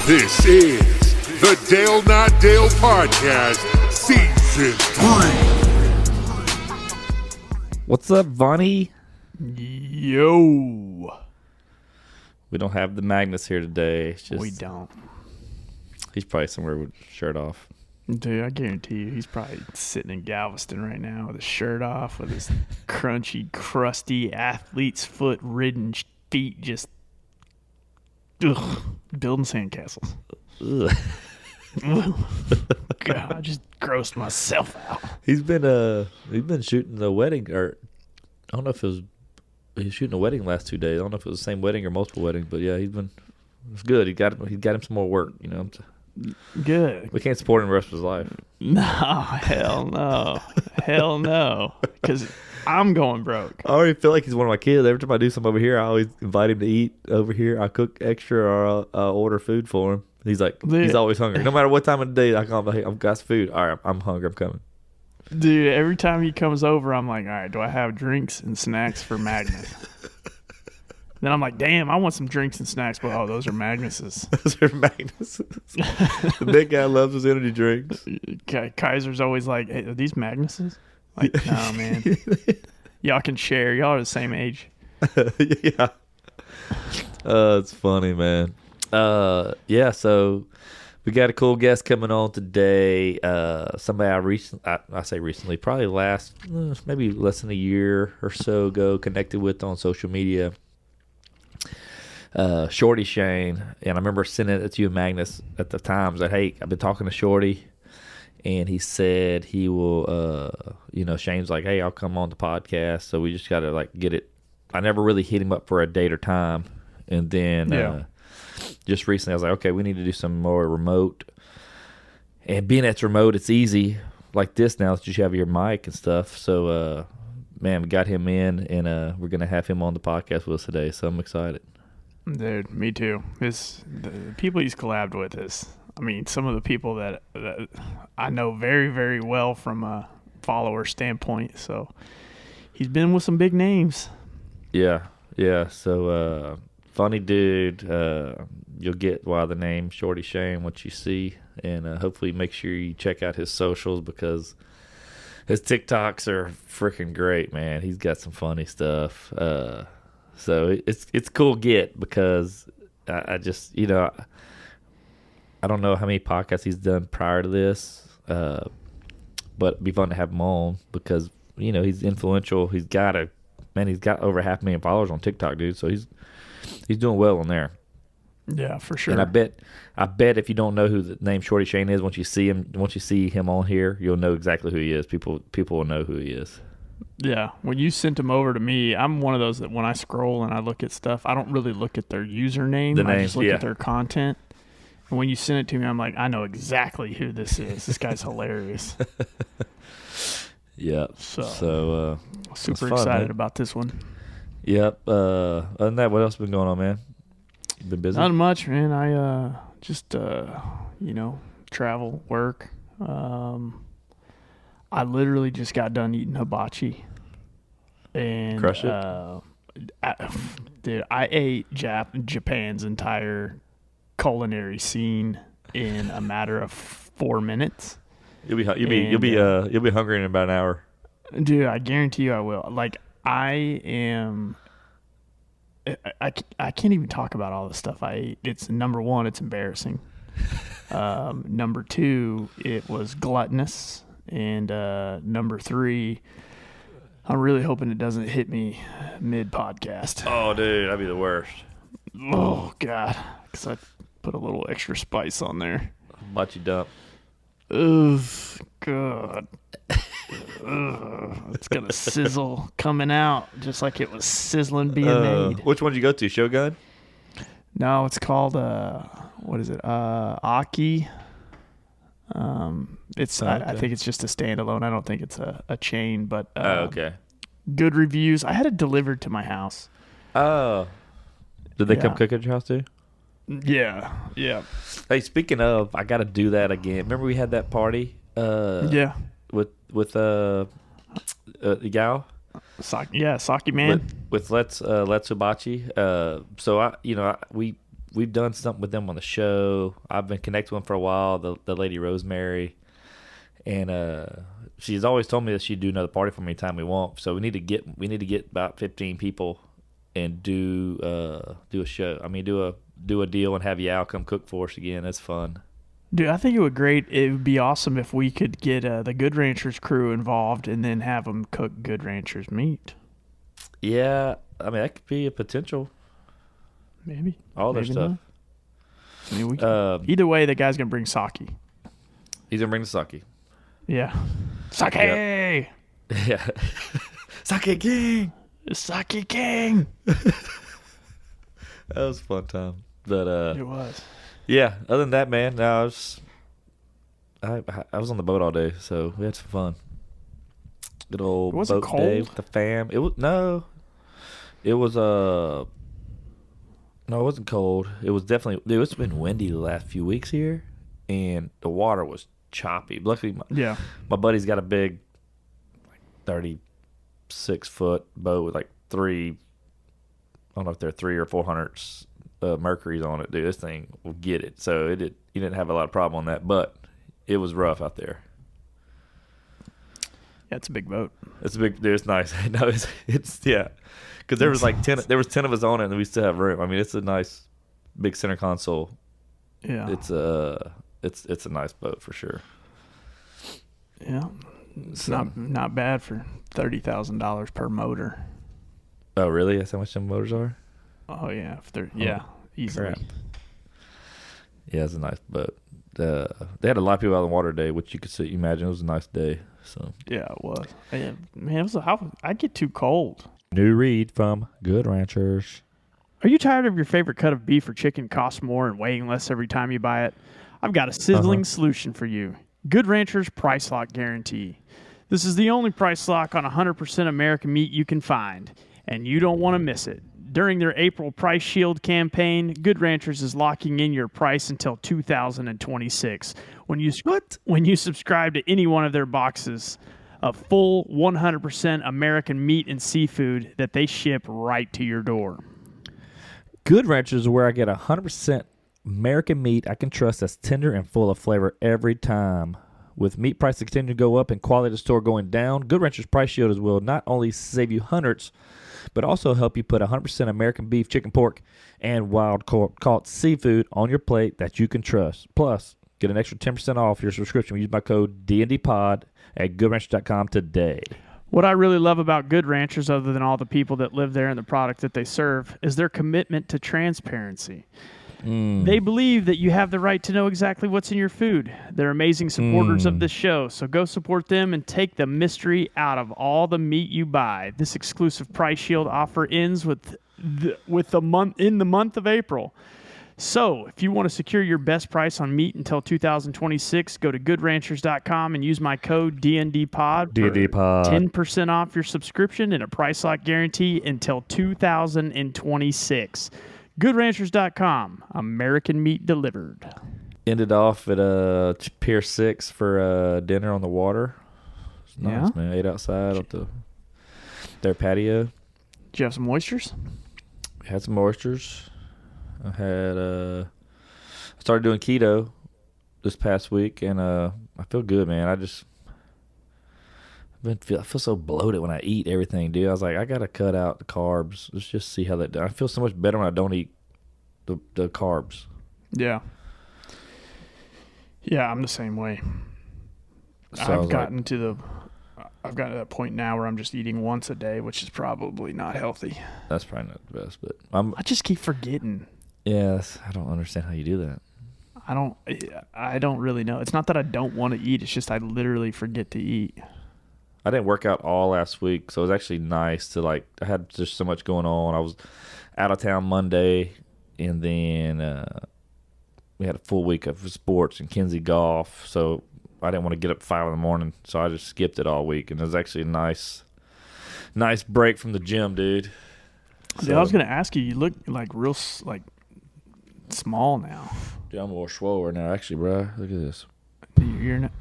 This is the Dale Not Dale Podcast, Season 3. What's up, Vonnie? Yo. We don't have the Magnus here today. It's just, We don't. He's probably somewhere with his shirt off. Dude, I guarantee you, he's probably sitting in Galveston right now with his shirt off, with his crunchy, crusty, athlete's foot ridden feet just building sandcastles. Ugh. God, I just grossed myself out. He's been shooting the wedding, or I don't know if he was shooting a wedding last 2 days. I don't know if it was the same wedding or multiple weddings, but yeah, it's good. He got him some more work, you know. Good. We can't support him the rest of his life. No, hell no. Hell no. Because I'm going broke. I already feel like he's one of my kids. Every time I do something over here, I always invite him to eat over here. I cook extra or I'll order food for him. He's like, he's always hungry. No matter what time of the day I call him, hey, I've got food. All right, I'm hungry. I'm coming. Dude, every time he comes over, I'm like, all right, do I have drinks and snacks for Magnus? Then I'm like, damn, I want some drinks and snacks, but those are Magnus's. Those are Magnuses. The big guy loves his energy drinks. Kaiser's always like, hey, are these Magnus's? Like, no, man. Y'all can share. Y'all are the same age. Yeah. It's funny, man. Yeah, so we got a cool guest coming on today. Somebody I say recently, probably maybe less than a year or so ago, connected with on social media. Shorty Shane, and I remember sending it to you and Magnus at the time. That, hey, I've been talking to Shorty, and he said he will. Shane's like, hey, I'll come on the podcast. So we just got to get it. I never really hit him up for a date or time, and then just recently I was like, okay, we need to do some more remote. And being it's remote, it's easy like this now that you have your mic and stuff. So, man, we got him in, and we're gonna have him on the podcast with us today. So I'm excited. Dude, me too. The people he's collabed with some of the people that I know very, very well from a follower standpoint. So he's been with some big names. Yeah. So funny dude. You'll get why the name Shorty Shane what you see, and hopefully make sure you check out his socials because his TikToks are freaking great, man. He's got some funny stuff. So it's cool get because I just, I don't know how many podcasts he's done prior to this, but it'd be fun to have him on because, he's influential. He's got over 500,000 followers on TikTok, dude. So he's doing well on there. Yeah, for sure. And I bet if you don't know who the name Shorty Shane is, once you see him on here, you'll know exactly who he is. People will know who he is. Yeah, when you sent him over to me, I'm one of those that when I scroll and I look at stuff, I don't really look at their username. I just look at their content. And when you send it to me, I'm like, I know exactly who this is. This guy's hilarious. Yep. So super excited about this one. Yep. Other than that, what else has been going on, man? You been busy? Not much, man. I just travel, work. I literally just got done eating hibachi. And crush it. Dude, I ate Japan's entire culinary scene in a matter of 4 minutes. You'll be hungry in about an hour. Dude, I guarantee you I will. I can't even talk about all the stuff I ate. It's number one, it's embarrassing. Number two, it was gluttonous. And number three, I'm really hoping it doesn't hit me mid-podcast. Oh, dude, that'd be the worst. Oh, God. Because I put a little extra spice on there. Hibachi dump. Ugh, God. Ugh, it's going to sizzle coming out just like it was sizzling being made. Which one did you go to? Shogun? No, it's called, what is it? Aki. Okay. I think it's just a standalone. I don't think it's a chain, but okay. Good reviews. I had it delivered to my house. Oh, did they come cook at your house too? Yeah. Hey, speaking of, I got to do that again. Remember we had that party? Yeah. With the gal. Saki man. With Let's Hibachi. So we we've done something with them on the show. I've been connected with them for a while. The lady Rosemary, and she's always told me that she'd do another party for me anytime we want. So we need to get about 15 people and do a show. I mean, do a deal and have Yao come cook for us again. That's fun. Dude, I think it would be awesome if we could get the Good Ranchers crew involved and then have them cook Good Ranchers meat. Yeah, I mean that could be a potential. Maybe all their stuff. Not. I mean, we can, either way, the guy's gonna bring sake. He's gonna bring the sake. Yeah, sake. Yep. Yeah, sake king. Sake king. That was a fun time. But it was. Yeah. Other than that, man, I was on the boat all day, so we had some fun. Good old boat cold? day with the fam. It was It was no, it wasn't cold. It was definitely. It's been windy the last few weeks here, and the water was choppy. Luckily, my buddy's got a big, like 36-foot boat with like three. I don't know if they're 300 or 400 mercuries on it, dude. This thing will get it. So you didn't have a lot of problem on that, but it was rough out there. Yeah, it's a big boat. It's a big, dude. It's nice. No, it's yeah, because there was like 10. There was 10 of us on it, and we still have room. I mean, it's a nice big center console. Yeah, it's a nice boat for sure. Yeah, it's not bad for $30,000 per motor. Oh, really? That's how much some motors are? Oh yeah, easily. Crap. Yeah, it's a nice boat. They had a lot of people out on the water today, which you could see. Imagine it was a nice day. So yeah, it was. Man, I get too cold. New read from Good Ranchers. Are you tired of your favorite cut of beef or chicken costs more and weighing less every time you buy it? I've got a sizzling solution for you. Good Ranchers Price Lock Guarantee. This is the only price lock on 100% American meat you can find, and you don't want to miss it. During their April Price Shield campaign, Good Ranchers is locking in your price until 2026. When you subscribe to any one of their boxes of full 100% American meat and seafood that they ship right to your door. Good Ranchers is where I get 100% American meat I can trust that's tender and full of flavor every time. With meat prices continuing to go up and quality of the store going down, Good Ranchers Price Shield will not only save you hundreds, but also help you put 100% American beef, chicken, pork, and wild-caught seafood on your plate that you can trust. Plus, get an extra 10% off your subscription. Use my code DNDPOD at goodranchers.com today. What I really love about Good Ranchers, other than all the people that live there and the product that they serve, is their commitment to transparency. They believe that you have the right to know exactly what's in your food. They're amazing supporters of this show, so go support them and take the mystery out of all the meat you buy. This exclusive Price Shield offer ends in the month of April. So, if you want to secure your best price on meat until 2026, go to goodranchers.com and use my code DNDPOD for 10% off your subscription and a price lock guarantee until 2026. GoodRanchers.com, American meat delivered. Ended off at Pier 6 for dinner on the water. It's nice, man. Ate outside at their patio. Did you have some oysters? Had some oysters. I started doing keto this past week, and I feel good, man. I feel so bloated when I eat everything, dude. I was like, I gotta cut out the carbs. Let's just see how that does. I feel so much better when I don't eat the carbs. Yeah. Yeah, I'm the same way. So I've gotten to that point now where I'm just eating once a day, which is probably not healthy. That's probably not the best, but I just keep forgetting. Yes, I don't understand how you do that. I don't really know. It's not that I don't want to eat. It's just I literally forget to eat. I didn't work out all last week, so it was actually nice to I had just so much going on. I was out of town Monday, and then we had a full week of sports and Kinsey golf, so I didn't want to get up at 5 in the morning, so I just skipped it all week, and it was actually a nice break from the gym, dude. So, I was going to ask you, you look real small now. Dude, I'm more swole now, actually, bro. Look at this. You're not.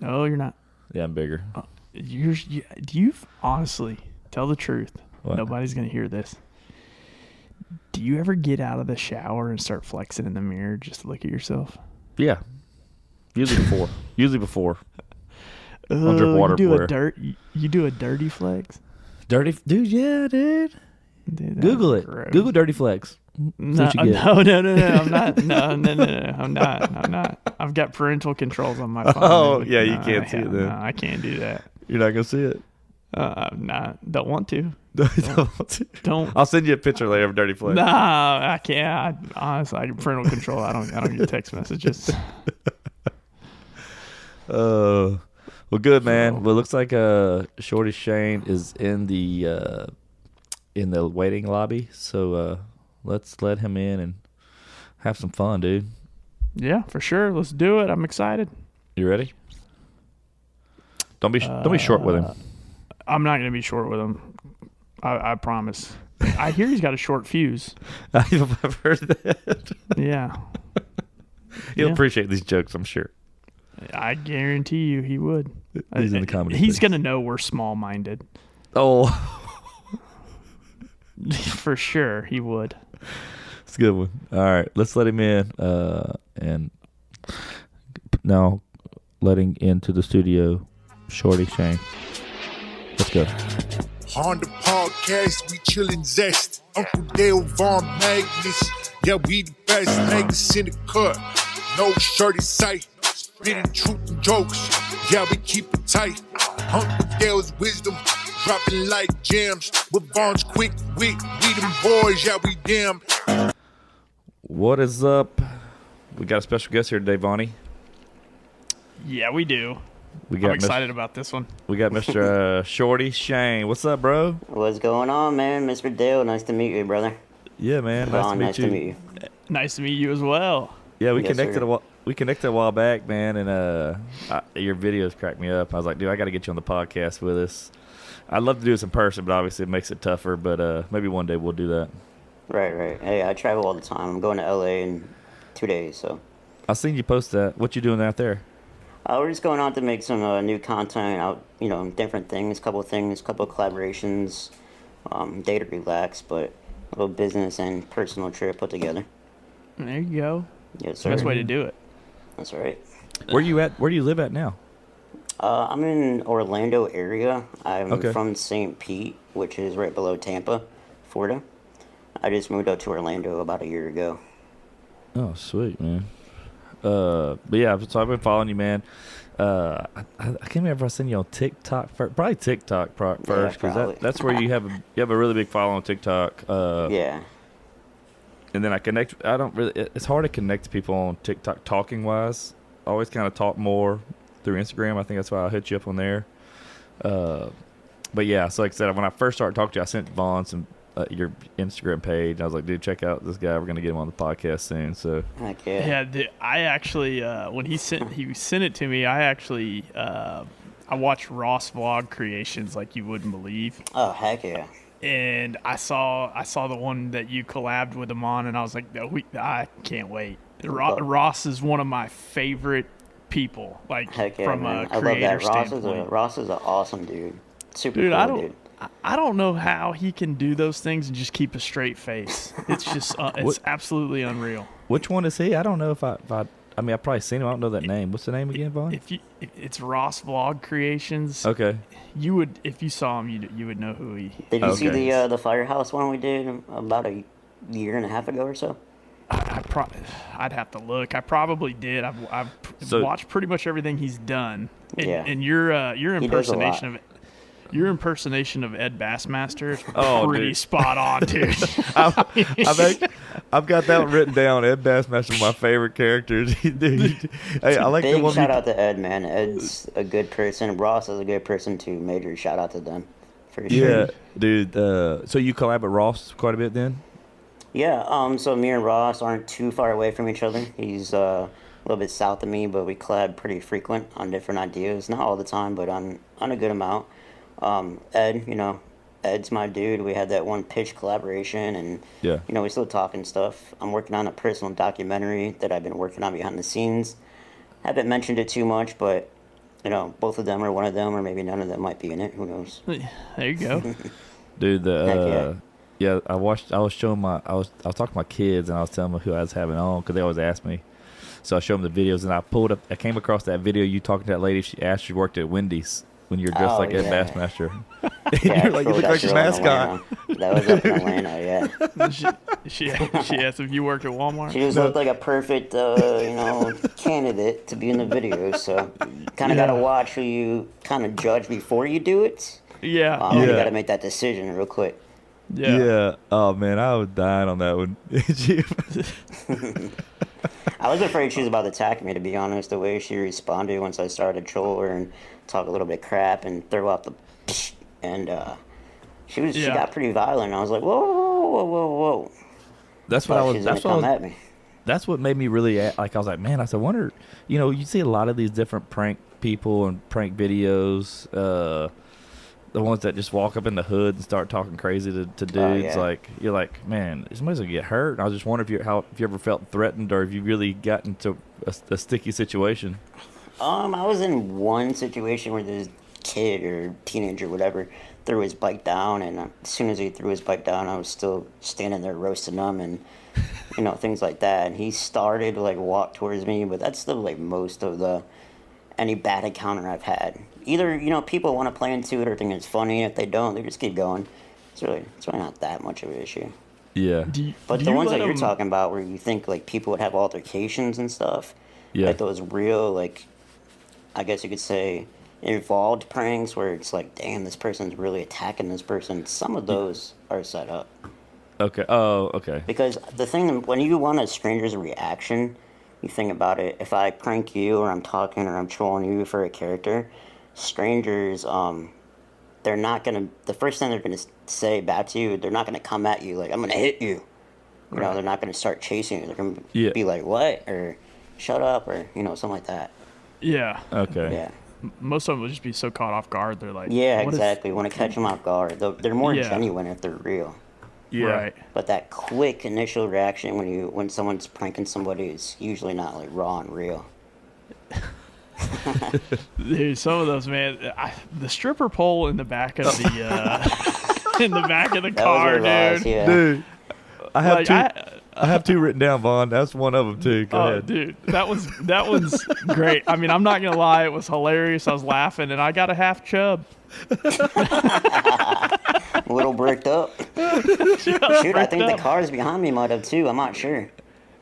No, you're not. Yeah, I'm bigger. Do you honestly tell the truth? What? Nobody's going to hear this. Do you ever get out of the shower and start flexing in the mirror just to look at yourself? Yeah. Usually before. Oh, Drip water you do a dirty flex? Dirty, dude. Yeah, dude. Dude, Google it. gross. Google dirty flex. No, what you get. no, I'm not. No, I'm not. I've got parental controls on my phone. Oh, yeah, you can't see it then. No, I can't do that. You're not gonna see it. I'm not. Don't want to. Don't. I'll send you a picture later of dirty flex. No, I can't. Honestly, parental control. I don't get text messages. Well, good, man. Well, it looks like Shorty Shane is in the waiting lobby. So let's let him in and have some fun, dude. Yeah, for sure. Let's do it. I'm excited. You ready? Don't be short with him. I'm not gonna be short with him. I promise. I hear he's got a short fuse. I've heard that. Yeah. He'll appreciate these jokes, I'm sure. I guarantee you he would. He's in the comedy. He's going to know we're small-minded. Oh. For sure, he would. It's a good one. All right, let's let him in. And now letting into the studio, Shorty Shane. Let's go. On the podcast, we chillin' zest. Uncle Dale, Von Magnus. Yeah, we the best. Magnus in the cut. No shorty sight. Spitting truth and jokes. Yeah, we keep it tight. Uncle Dale's wisdom. Dropping like gems. With Von's quick wit. We them boys. Yeah, we damn. What is up? We got a special guest here today, Vonnie. Yeah, we do. I'm excited about this one. We got Mr. Shorty Shane. What's up, bro? What's going on, man? Mr. Dale, nice to meet you, brother. Yeah, man. Nice to meet you. Nice to meet you as well. Yeah, we Yes, connected sir. we connected a while back, man, and your videos cracked me up. I was like, dude, I got to get you on the podcast with us. I'd love to do this in person, but obviously it makes it tougher. But maybe one day we'll do that. Right. Hey, I travel all the time. I'm going to LA in 2 days, so. I seen you post that. What you doing out there? We're just going out to make some new content out, different things, couple collaborations, day to relax, but a little business and personal trip put together. There you go. Yes, sir. Best way to do it. That's right. Where you at? Where do you live at now? I'm in Orlando area. I'm Okay. from St. Pete, which is right below Tampa, Florida. I just moved up to Orlando about a year ago. Oh, sweet, man. But yeah, so I've been following you, man. I can't remember if I seen you on TikTok first. Probably TikTok first, because probably. that's where you have a really big following on TikTok. Yeah. And then I connect. I don't really. It's hard to connect to people on TikTok talking wise. I always kind of talk more through Instagram. I think that's why I hit you up on there. But yeah, so like I said, when I first started talking to you, I sent Vaughn some your Instagram page. And I was like, dude, check out this guy. We're gonna get him on the podcast soon. So Heck yeah. Yeah, I actually when he sent it to me, I actually I watched Ross vlog creations like you wouldn't believe. Oh, heck yeah. And I saw the one that you collabed with him on, and I was like, no, I can't wait. Ross is one of my favorite people, like Heck yeah, from man. a I love creator that. standpoint. Ross is an awesome dude. Super Dude, cool, dude. I don't know how he can do those things and just keep a straight face. It's just it's absolutely unreal. which one is he? I don't know if I mean, I've probably seen him. I don't know that name. What's the name again, Vaughn? If it's Ross Vlog Creations, Okay. you would, if you saw him, you would know who he. Did you see Okay. the Firehouse one we did about a year and a half ago or so? I'd have to look. I probably did. I've So- watched pretty much everything he's done. And, Yeah. and your He does a lot. your impersonation of Ed Bassmaster is Oh, pretty dude. spot on, dude. I've got that one written down. Ed Bassmaster, one of my favorite characters. Dude, hey, I like the Big one. shout out to Ed, man. Ed's a good person. Ross is a good person too. Major shout out to them for sure. Yeah, dude. So you collab with Ross quite a bit then? Yeah. So me and Ross aren't too far away from each other. He's a little bit south of me, but we collab pretty frequent on different ideas. Not all the time, but on a good amount. Ed, Ed's my dude. We had that one pitch collaboration, and Yeah. we still talking stuff. I'm working on a personal documentary that I've been working on behind the scenes. Haven't mentioned it too much, but both of them or one of them or maybe none of them might be in it. Who knows? There you go. Dude, Heck yeah. Yeah, I watched. I was showing my. I was talking to my kids, and I was telling them who I was having on because they always ask me. So I showed them the videos, and I pulled up. I came across that video you talking to that lady. She asked you worked at Wendy's when you're dressed like Ed yeah. Bassmaster. Yeah, You're like, you look like your mascot. That was up in Atlanta, yeah. She asked if you worked at Walmart. She just looked like a perfect, candidate to be in the video. So, kind of got to watch who you kind of judge before you do it. Yeah. You got to make that decision real quick. Yeah. Oh man, I was dying on that one. I was afraid she was about to attack me, to be honest. The way she responded once I started to troll her and talk a little bit crap and throw out the and she got pretty violent. I was like, whoa. That's what I was. She's gonna come at me. That's what made me really like. I was like, man. I wonder. You see a lot of these different prank people and prank videos. The ones that just walk up in the hood and start talking crazy to dudes. Like, you're like, man, somebody's gonna get hurt. And I was just wondering if you ever felt threatened or if you really got into a sticky situation. I was in one situation where this kid or teenager, whatever, threw his bike down, and as soon as he threw his bike down, I was still standing there roasting him and things like that. And he started to walk towards me, but that's still most of any bad encounter I've had. Either people want to play into it or think it's funny. If they don't, they just keep going. It's really not that much of an issue. Yeah. But the ones that you're talking about, where you think people would have altercations and stuff, those real I guess you could say involved pranks where it's damn, this person's really attacking this person. Some of those are set up. Okay. Oh, okay. Because the thing, when you want a stranger's reaction, you think about it. If I prank you or I'm talking or I'm trolling you for a character, strangers, they're not going to, the first thing they're going to say back to you, they're not going to come at you I'm going to hit you. They're not going to start chasing you. They're going to be like, what? Or shut up or, something like that. Yeah. Okay. Yeah. Most of them will just be so caught off guard. They're like, yeah, exactly. Want to catch them off guard. They're more genuine if they're real. Yeah. Right. But that quick initial reaction when someone's pranking somebody is usually not raw and real. Dude, some of those, man. The stripper pole in the back of the in the back of the car, dude. Loss, yeah. Dude, I have two written down, Vaughn. That's one of them too. Go ahead. Dude, that one's great. I mean, I'm not gonna lie, it was hilarious. I was laughing, and I got a half chub. A little bricked up. Shoot, I think the cars behind me might have too. I'm not sure.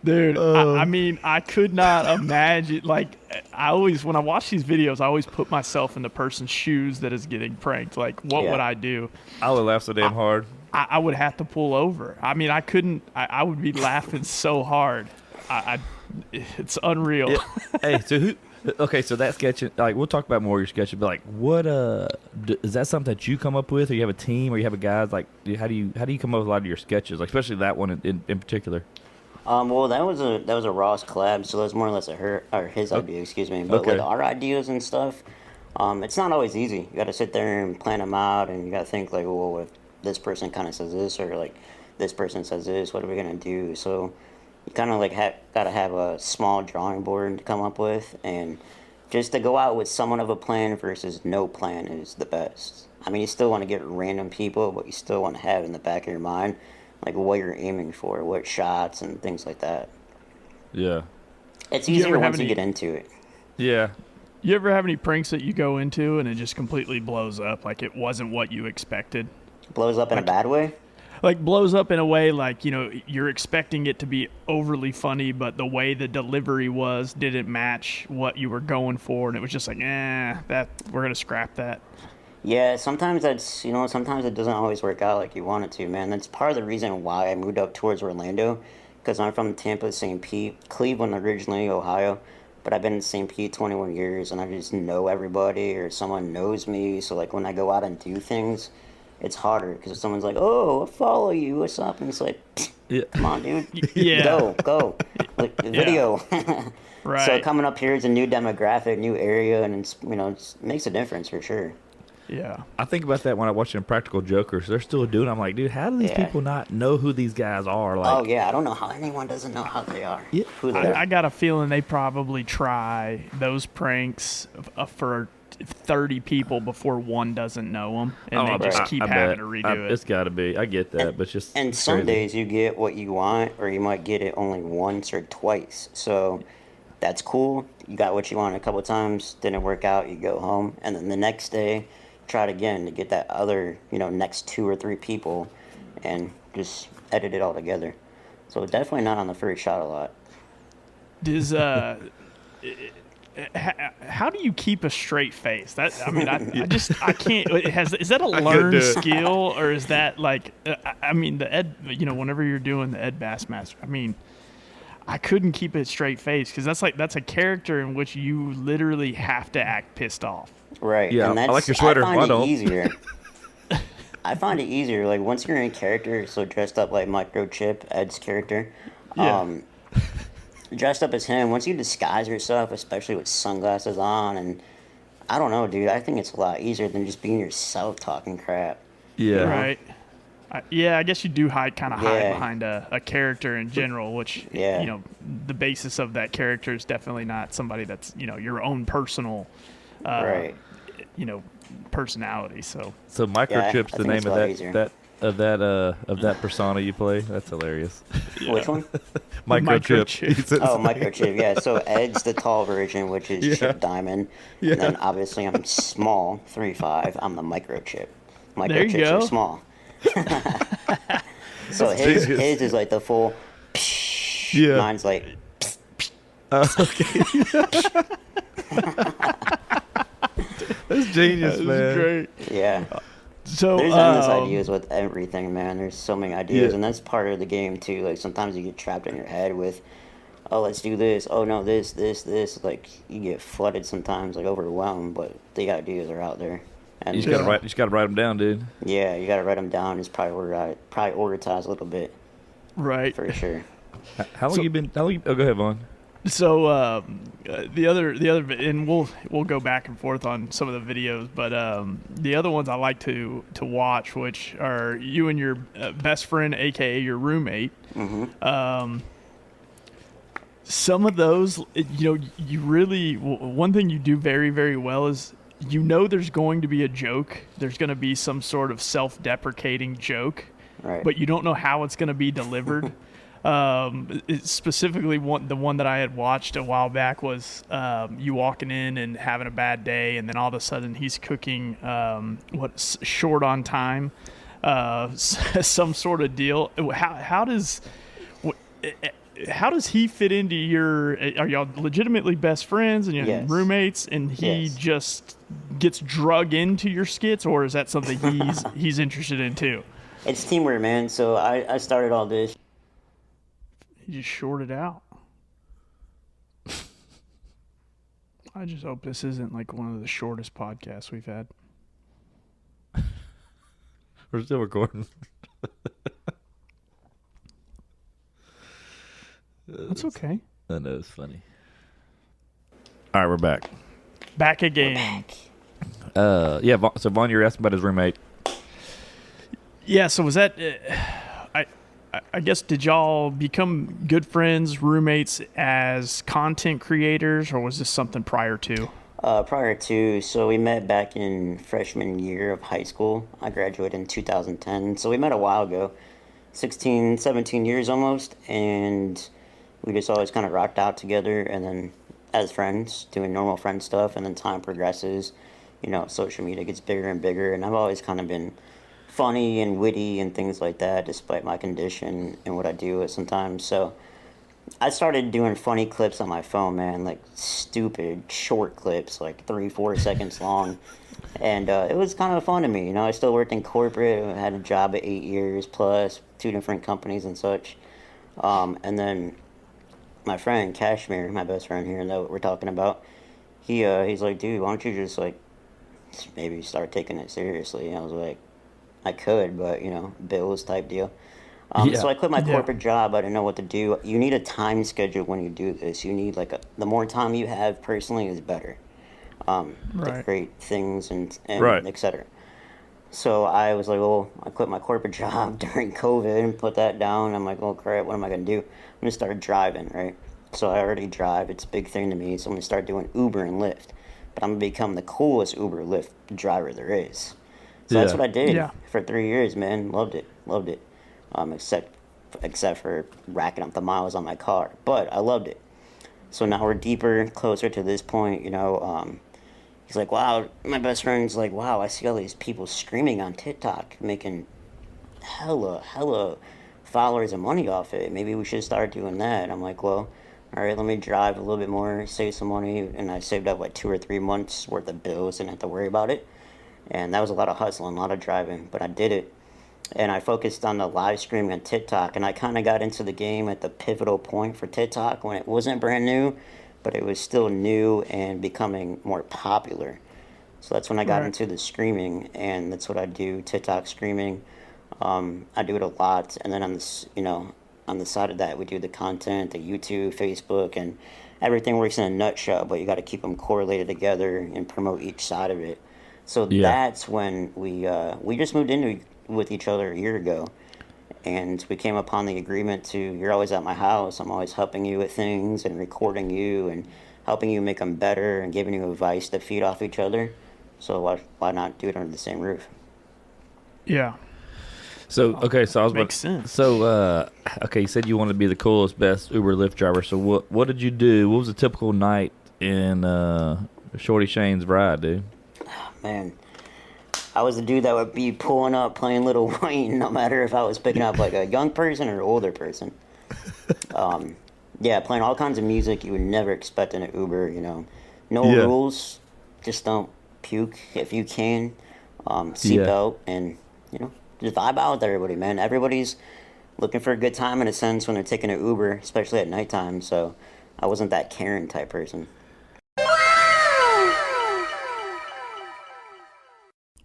Dude, I mean, I could not imagine. When I watch these videos, I always put myself in the person's shoes that is getting pranked. What would I do? I would laugh so damn hard. I would have to pull over. I mean, I couldn't. I would be laughing so hard. It's unreal. Yeah. Hey, so who? Okay, so that sketching, we'll talk about more of your sketches, but what is that something that you come up with, or you have a team, or you have a guys? How do you come up with a lot of your sketches, especially that one in particular? Well, that was a Ross collab, so that's more or less his idea, excuse me. But our ideas and stuff, it's not always easy. You got to sit there and plan them out, and you got to think well, if this person kind of says this, or this person says this, what are we gonna do? So you kind of got to have a small drawing board to come up with, and just to go out with somewhat of a plan versus no plan is the best. I mean, you still want to get random people, but you still want to have in the back of your mind what you're aiming for, what shots and things like that. Yeah. It's easier once you get into it. Yeah. You ever have any pranks that you go into and it just completely blows up, it wasn't what you expected? Blows up in a bad way? Blows up in a way you're expecting it to be overly funny, but the way the delivery was didn't match what you were going for, and it was just that we're gonna scrap that. Yeah, sometimes sometimes it doesn't always work out like you want it to, man. That's part of the reason why I moved up towards Orlando, because I'm from Tampa, St. Pete, Cleveland originally, Ohio, but I've been in St. Pete 21 years, and I just know everybody, or someone knows me, so when I go out and do things, it's harder, because someone's like, oh, I follow you, what's up? And it's come on, dude. Yeah. Go. Video. Right. So coming up here is a new demographic, new area, and it makes a difference for sure. Yeah. I think about that when I watch Impractical Jokers. They're still doing it. I'm like, dude, how do these people not know who these guys are? Oh, yeah. I don't know how anyone doesn't know how they are. Yeah. Who they are. I got a feeling they probably try those pranks for 30 people before one doesn't know them, and they I- just keep having to redo it. It's got to be. I get that, but it's just And it's some crazy. days you get what you want, or you might get it only once or twice. So that's cool. You got what you want a couple times, didn't work out, you go home. And then the next day, try it again to get that other, next 2 or 3 people and just edit it all together. So definitely not on the first shot a lot. Does how do you keep a straight face? I can't. Is that a learned skill, or is that like? The Ed. Whenever you're doing the Ed Bassmaster, I couldn't keep a straight face because that's a character in which you literally have to act pissed off. Right. Yeah, and I like your sweater. I find I it don't. easier. I find it easier. Like once you're in character, so dressed up like Microchip, Ed's character. Yeah. Dressed up as him, once you disguise yourself, especially with sunglasses on, and I don't know, dude, I think it's a lot easier than just being yourself talking crap. Yeah. Right. I guess you do hide Yeah. behind a character in general, which Yeah. the basis of that character is definitely not somebody that's your own personal Right. personality. So So Microchip's I the think name it's a of lot that easier. of that persona you play. That's hilarious. Which one? Microchip. Microchip. He says- Oh, Microchip, yeah. So Ed's the tall version, which is Yeah. Chip Diamond. Yeah. And then obviously I'm small, 3'5". I'm the Microchip. There you Microchips go. are small. So genius. his is like the full. Yeah. Mine's like. Okay. That's genius, man. great. Yeah. So There's endless ideas with everything, man. There's so many ideas, and that's part of the game too. Like sometimes you get trapped in your head with, oh, let's do this. Oh no, this. Like you get flooded sometimes, like overwhelmed. But the ideas are out there. And You just gotta write them down, dude. yeah, you gotta write them down. It's prioritize a little bit right. for sure. How long you been? Oh, go ahead, Vaughn. So the other, and we'll go back and forth on some of the videos, but the other ones I like to watch, which are you and your best friend, aka your roommate. Mm-hmm. Some of those, you really one thing you do very, very well is there's going to be a joke. There's going to be some sort of self-deprecating joke, Right. but you don't know how it's going to be delivered. Specifically, the one that I had watched a while back was you walking in and having a bad day, and then all of a sudden he's cooking short on time, some sort of deal. How does he fit into your? Are y'all legitimately best friends and you're Yes. roommates, and he Yes. just gets drug into your skits, or is that something he's interested in too? It's teamwork, man. So I started all this. He just shorted out. I just hope this isn't like one of the shortest podcasts we've had. We're still recording. That's okay. I know it's funny. All right, we're back. Back again. Yeah. So Vaughn, you're asking about his roommate. Yeah, so was that... I guess, did y'all become good friends, roommates as content creators, or was this something prior to? Prior to, so we met back in freshman year of high school. I graduated in 2010, so we met a while ago, 16, 17 years almost, and we just always kind of rocked out together, and then as friends, doing normal friend stuff, and then time progresses, social media gets bigger and bigger, and I've always kind of been funny and witty and things like that, despite my condition and what I do sometimes. So I started doing funny clips on my phone, man, like stupid short clips, like 3-4 seconds long. And it was kind of fun to me. I still worked in corporate. I had a job at 8 years plus, 2 different companies and such. And then my friend Kashmir, my best friend here that we're talking about, he's like, dude, why don't you just maybe start taking it seriously? And I was like, I could, but bills type deal. So I quit my corporate job. I didn't know what to do. You need a time schedule when you do this. You need the more time you have personally is better. To create things and Right. etc. So I was like, well, I quit my corporate job during COVID and put that down. I'm like, oh crap, what am I gonna do? I'm gonna start driving, right? So I already drive. It's a big thing to me. So I'm gonna start doing Uber and Lyft. but I'm gonna become the coolest Uber Lyft driver there is. So that's what I did Yeah. for 3 years, man. Loved it, loved it. Except for racking up the miles on my car, but I loved it. So now we're deeper, closer to this point, you know. He's like, wow, my best friend's like, wow, I see all these people screaming on TikTok, making hella followers and money off it. Maybe we should start doing that. I'm like, well, all right, let me drive a little bit more, save some money. And I saved up like 2 or 3 months worth of bills and didn't have to worry about it. And that was a lot of hustling, a lot of driving, but I did it. And I focused on the live streaming on TikTok, and I kind of got into the game at the pivotal point for TikTok when it wasn't brand new, but it was still new and becoming more popular. So that's when I got into the streaming, and that's what I do, TikTok streaming. I do it a lot, and then on this, you know, on the side of that, we do the content, the YouTube, Facebook, and everything works in a nutshell. But you got to keep them correlated together and promote each side of it. So that's when we just moved into with each other a year ago, and we came upon the agreement to, you're always at my house, I'm always helping you with things and recording you and helping you make them better and giving you advice to feed off each other. So why not do it under the same roof? Yeah. So okay, so I was Makes sense. So okay, you said you wanted to be the coolest, best Uber Lyft driver. So what did you do? What was a typical night in Shorty Shane's ride, dude? Man, I was the dude that would be pulling up playing Lil Wayne, no matter if I was picking up like a young person or an older person. Yeah, playing all kinds of music you would never expect in an Uber. You know, no rules, just don't puke if you can. Seatbelt and you know, just vibe out with everybody, man. Everybody's looking for a good time in a sense when they're taking an Uber, especially at nighttime. So I wasn't that Karen type person.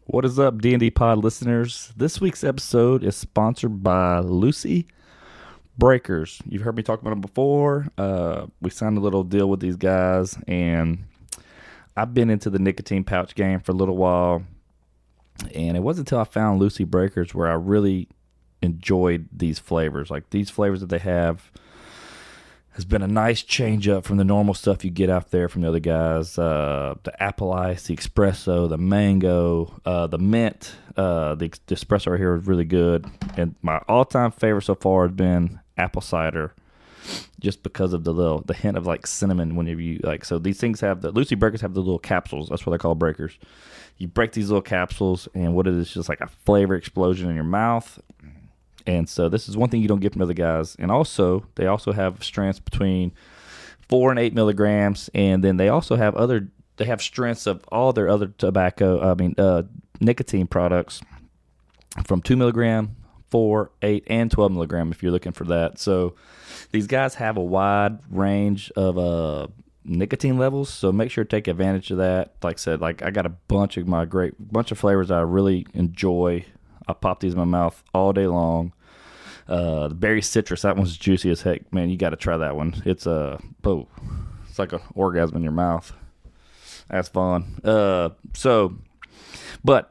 What is up, D&D Pod listeners? This week's episode is sponsored by Lucy Breakers. You've heard me talk about them before. We signed a little deal with these guys, and I've been into the nicotine pouch game for a little while, and it wasn't until I found Lucy Breakers where I really enjoyed these flavors. Like, these flavors that they have has been a nice change up from the normal stuff you get out there from the other guys. The apple ice, the espresso, the mango, the mint. The espresso right here is really good. And my all-time favorite so far has been apple cider, just because of the hint of like cinnamon whenever you like. So these things have the Lucy Breakers have the little capsules. That's what they call breakers. You break these little capsules, and what it is just like a flavor explosion in your mouth. And so this is one thing you don't get from other guys. And also, they also have strengths between 4 and 8 milligrams. And then they also have strengths of all their other nicotine products from 2 milligram, 4, 8, and 12 milligram if you're looking for that. So these guys have a wide range of nicotine levels. So make sure to take advantage of that. Like I said, like I got a bunch of flavors that I really enjoy. I pop these in my mouth all day long. The berry citrus, that one's juicy as heck. Man, you got to try that one. It's it's like an orgasm in your mouth. That's fun. But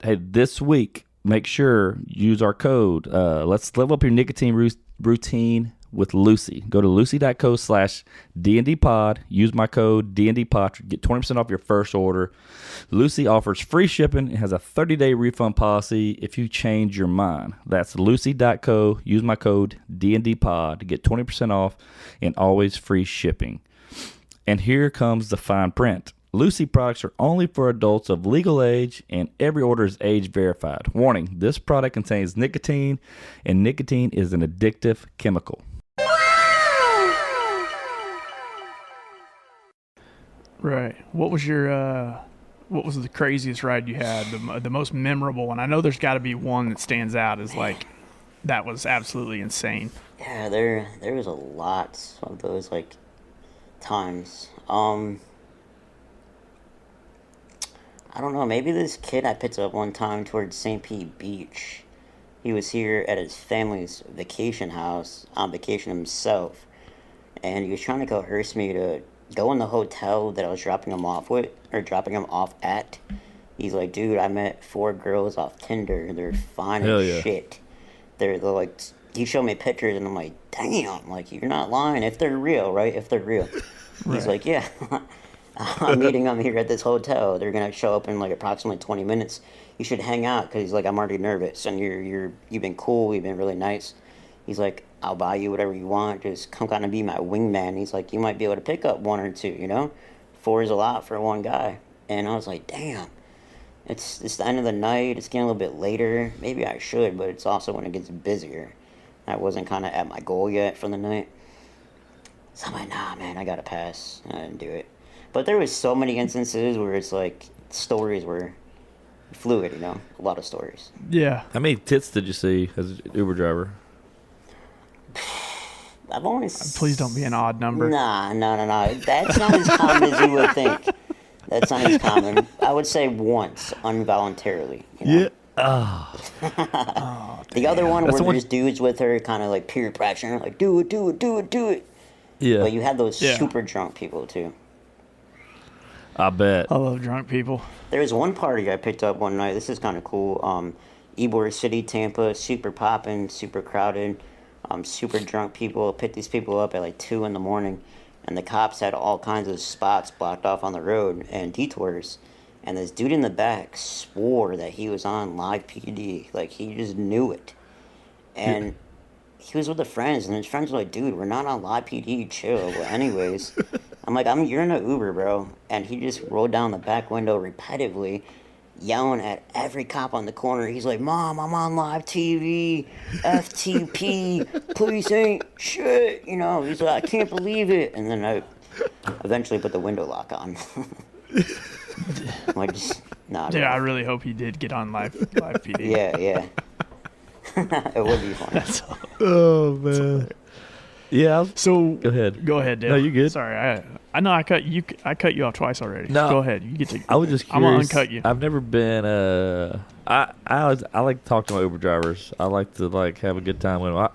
hey, this week, make sure use our code. Let's level up your nicotine routine with Lucy. Go to lucy.co/DNDpod. Use my code DNDpod to get 20% off your first order. Lucy offers free shipping and has a 30-day refund policy if you change your mind. That's lucy.co. Use my code DNDpod to get 20% off and always free shipping. And here comes the fine print. Lucy products are only for adults of legal age, and every order is age verified. Warning, this product contains nicotine, and nicotine is an addictive chemical. Right. What was the craziest ride you had? The most memorable one? I know there's got to be one that stands out as like, that was absolutely insane. Yeah, there was a lot of those like times. I don't know, maybe this kid I picked up one time towards St. Pete Beach. He was here at his family's vacation house, on vacation himself, and he was trying to coerce me to go in the hotel that I was dropping him off at. He's like, dude, I met 4 girls off Tinder. They're fine as shit. They're like, he showed me pictures, and I'm like, damn, like, you're not lying if they're real, right? If they're real. Right. He's like, yeah. I'm meeting them here at this hotel. They're gonna show up in like approximately 20 minutes. You should hang out because he's like, I'm already nervous, and you've been cool. You've been really nice. He's like, I'll buy you whatever you want. Just come kind of be my wingman. He's like, you might be able to pick up one or two. You know, 4 is a lot for one guy. And I was like, damn. It's the end of the night. It's getting a little bit later. Maybe I should, but it's also when it gets busier. I wasn't kind of at my goal yet for the night. So I'm like, nah, man, I gotta pass. I didn't do it. But there was so many instances where it's like stories were fluid, you know, a lot of stories. Yeah. How many tits did you see as an Uber driver? I've only. Please don't be an odd number. Nah. That's not as common as you would think. That's not as common. I would say once, involuntarily. You know? Yeah. The other one That's where the one- there's dudes with her, kind of like peer pressure, like do it. Yeah. But you have those Yeah. super drunk people too. I bet. I love drunk people. There was one party I picked up one night. This is kind of cool. Ybor City, Tampa, super poppin', super crowded, super drunk people. Picked these people up at like 2 in the morning, and the cops had all kinds of spots blocked off on the road and detours. And this dude in the back swore that he was on live PD, like he just knew it. And he was with the friends, and his friends were like, "Dude, we're not on live PD, chill." But anyways, I'm like, "You're in an Uber, bro," and he just rolled down the back window repetitively, yelling at every cop on the corner. He's like, "Mom, I'm on live TV, FTP, police ain't shit," you know. He's like, "I can't believe it," and then I eventually put the window lock on. I'm like, just nah. Dude, bro. I really hope he did get on live PD. Yeah. It would be fun. That's all. Oh man. Yeah. So Go ahead. Go ahead, Dale. No, you good. Sorry, I know I cut you. I cut you off twice already. No. Go ahead. You get to. I was just I'm gonna curious. uncut you. I've never been. I like to talk to my Uber drivers. I like to have a good time with them.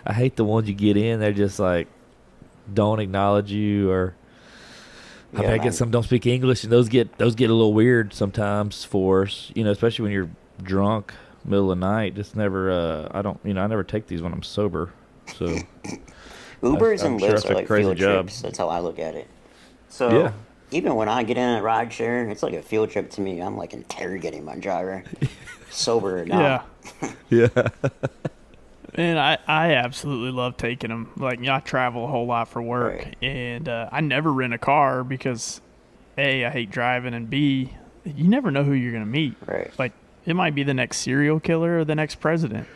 I hate the ones you get in. They're just like don't acknowledge you, or I Yeah, mean, I guess man. some don't speak English, and those get a little weird sometimes for us. You know, especially when you're drunk, middle of the night. Just never. I don't. I never take these when I'm sober. So Ubers I'm and sure Lyfts that's are a like crazy field job. trips. That's how I look at it. So Yeah. even when I get in a ride share, it's like a field trip to me. I'm like interrogating my driver, sober or not. Yeah. Yeah. And I absolutely love taking them. Like, I travel a whole lot for work, Right. and I never rent a car because, A, I hate driving, and B, you never know who you're going to meet. Right. Like, it might be the next serial killer or the next president.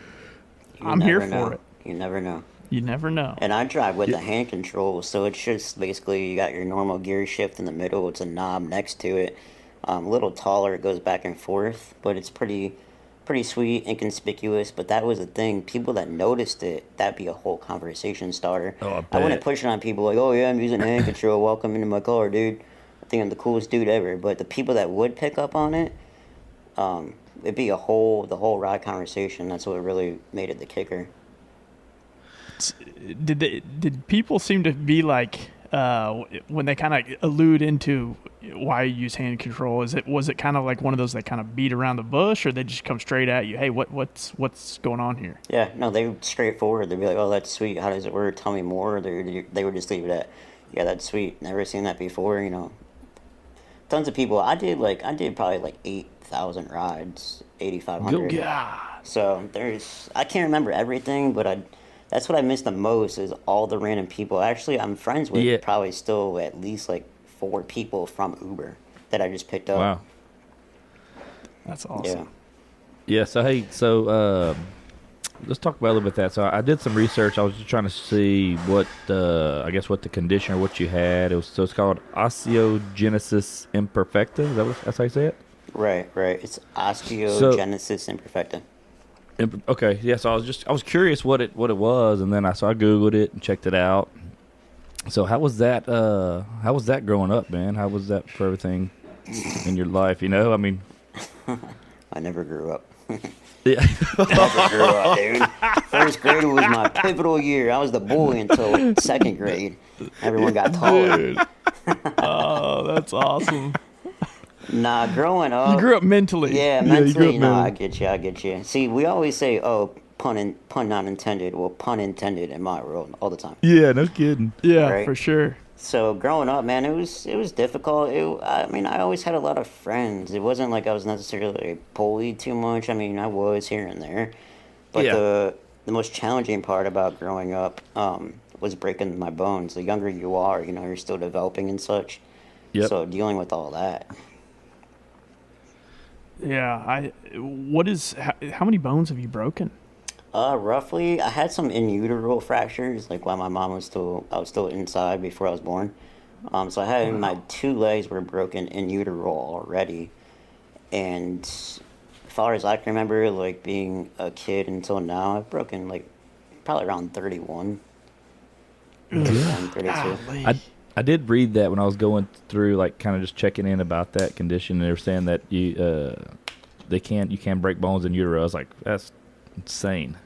You I'm here never for know. it. You never know. You never know. And I drive with the hand control, so it's just basically you got your normal gear shift in the middle. It's a knob next to it. A little taller, it goes back and forth, but it's pretty sweet, inconspicuous. But that was the thing. People that noticed it, that'd be a whole conversation starter. Oh, I I wouldn't bet. push it on people like, "Oh yeah, I'm using hand control. Welcome into my car, dude. I think I'm the coolest dude ever." But the people that would pick up on it, it'd be the whole ride conversation. That's what really made it the kicker. Did people seem to be like, when they kind of allude into why you use hand control, was it kind of like one of those that kind of beat around the bush, or they just come straight at you? Hey, what's going on here? Yeah, no, they were straightforward. They'd be like, "Oh, that's sweet. How does it work? Tell me more." Or they would just leave it at, "Yeah, that's sweet. Never seen that before." You know, tons of people. I did probably like 8,000 rides, 8,500. God. So I can't remember everything, but that's what I miss the most is all the random people. Actually, I'm friends with Yeah. probably still at least like 4 people from Uber that I just picked up. Wow. That's awesome. Yeah. Let's talk about a little bit of that. So I did some research. I was just trying to see what what the condition or what you had. It's called osteogenesis imperfecta. That's how you say it? Right. It's osteogenesis imperfecta. Okay, yeah. So I was curious what it was, and then I Googled it and checked it out. So how was that? How was that growing up, man? How was that for everything in your life? You know, I mean, I never grew up. yeah. Never grew up, dude. First grade was my pivotal year. I was the bully until second grade. Everyone got taller. Oh, that's awesome. Nah, growing up. You grew up mentally. Yeah, you grew mentally. up No, I mentally. get you. See, we always say, "Oh, pun not intended." Well, pun intended in my world all the time. Yeah, no kidding. Yeah, Right. for sure. So growing up, man, it was difficult. I mean, I always had a lot of friends. It wasn't like I was necessarily bullied too much. I mean, I was here and there, but Yeah. the most challenging part about growing up was breaking my bones. The younger you are, you're still developing and such. Yep. So dealing with all that. Yeah. How many bones have you broken? Roughly, I had some in utero fractures, like while my mom I was still inside before I was born. So I had my two legs were broken in utero already, and as far as I can remember, like being a kid until now, I've broken like probably around 31, 31, 32. Golly. I did read that when I was going through, like, kind of just checking in about that condition. They were saying that you can break bones in utero. I was like, that's insane.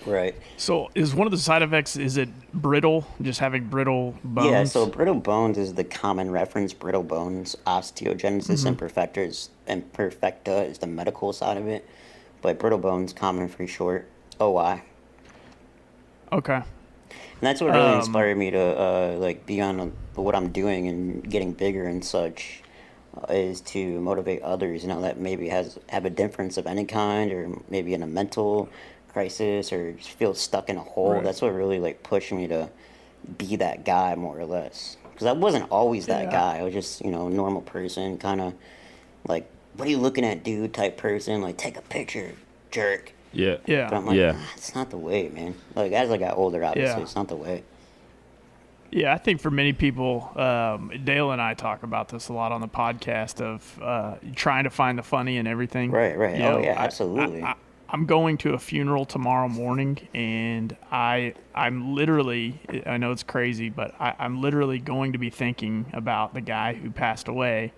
Right. So is one of the side effects, is it brittle, just having brittle bones? Yeah, so brittle bones is the common reference. Brittle bones, osteogenesis imperfecta is the medical side of it, but brittle bones, common for short, OI. Okay. And that's what really inspired me to like be on what I'm doing and getting bigger and such, is to motivate others, that maybe have a difference of any kind, or maybe in a mental crisis, or just feel stuck in a hole. Right. That's what really like pushed me to be that guy, more or less. Because I wasn't always that Yeah. guy. I was just a normal person, kind of like, what are you looking at, dude? Type person, like, take a picture, jerk. Yeah. Yeah. But I'm like, Yeah. It's not the way, man. Like, as I got older, obviously, Yeah. it's not the way. Yeah, I think for many people, Dale and I talk about this a lot on the podcast of trying to find the funny in everything. Right. You Oh, know, yeah, absolutely. I'm going to a funeral tomorrow morning, and I'm literally, I know it's crazy, but I'm literally going to be thinking about the guy who passed away.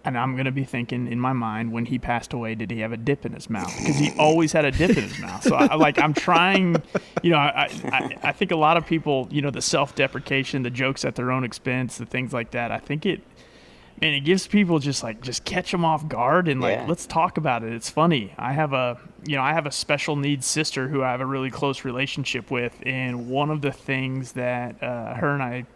And I'm going to be thinking in my mind, when he passed away, did he have a dip in his mouth? Because he always had a dip in his mouth. So I'm trying, I think a lot of people, the self-deprecation, the jokes at their own expense, the things like that, I think it gives people just catch them off guard and Yeah. let's talk about it. It's funny. I have a special needs sister who I have a really close relationship with. And one of the things that her and I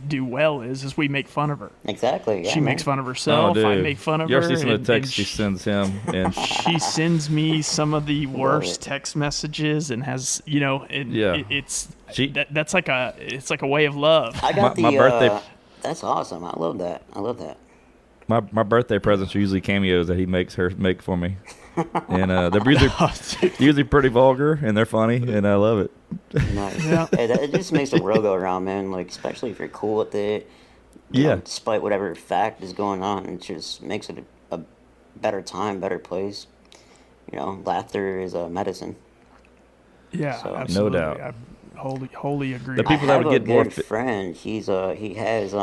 do well is we make fun of her. Exactly. Yeah, She man. makes fun of herself. I make fun of You her. ever see some of and- the and texts she sends him? And she sends me some of the it. worst text messages and has, Yeah. that's like a way of love. I got My birthday- That's awesome. I love that. my birthday presents are usually cameos that he makes her make for me. And they're usually pretty vulgar, and they're funny, and I love it. Nice. Yeah. It just makes the world go around, man. Like, especially if you're cool with it. Yeah. Despite whatever fact is going on, it just makes it a better time, better place. Laughter is a medicine. Yeah, So- No absolutely. doubt. I wholly agree. The people I that have would a get more good friend. He has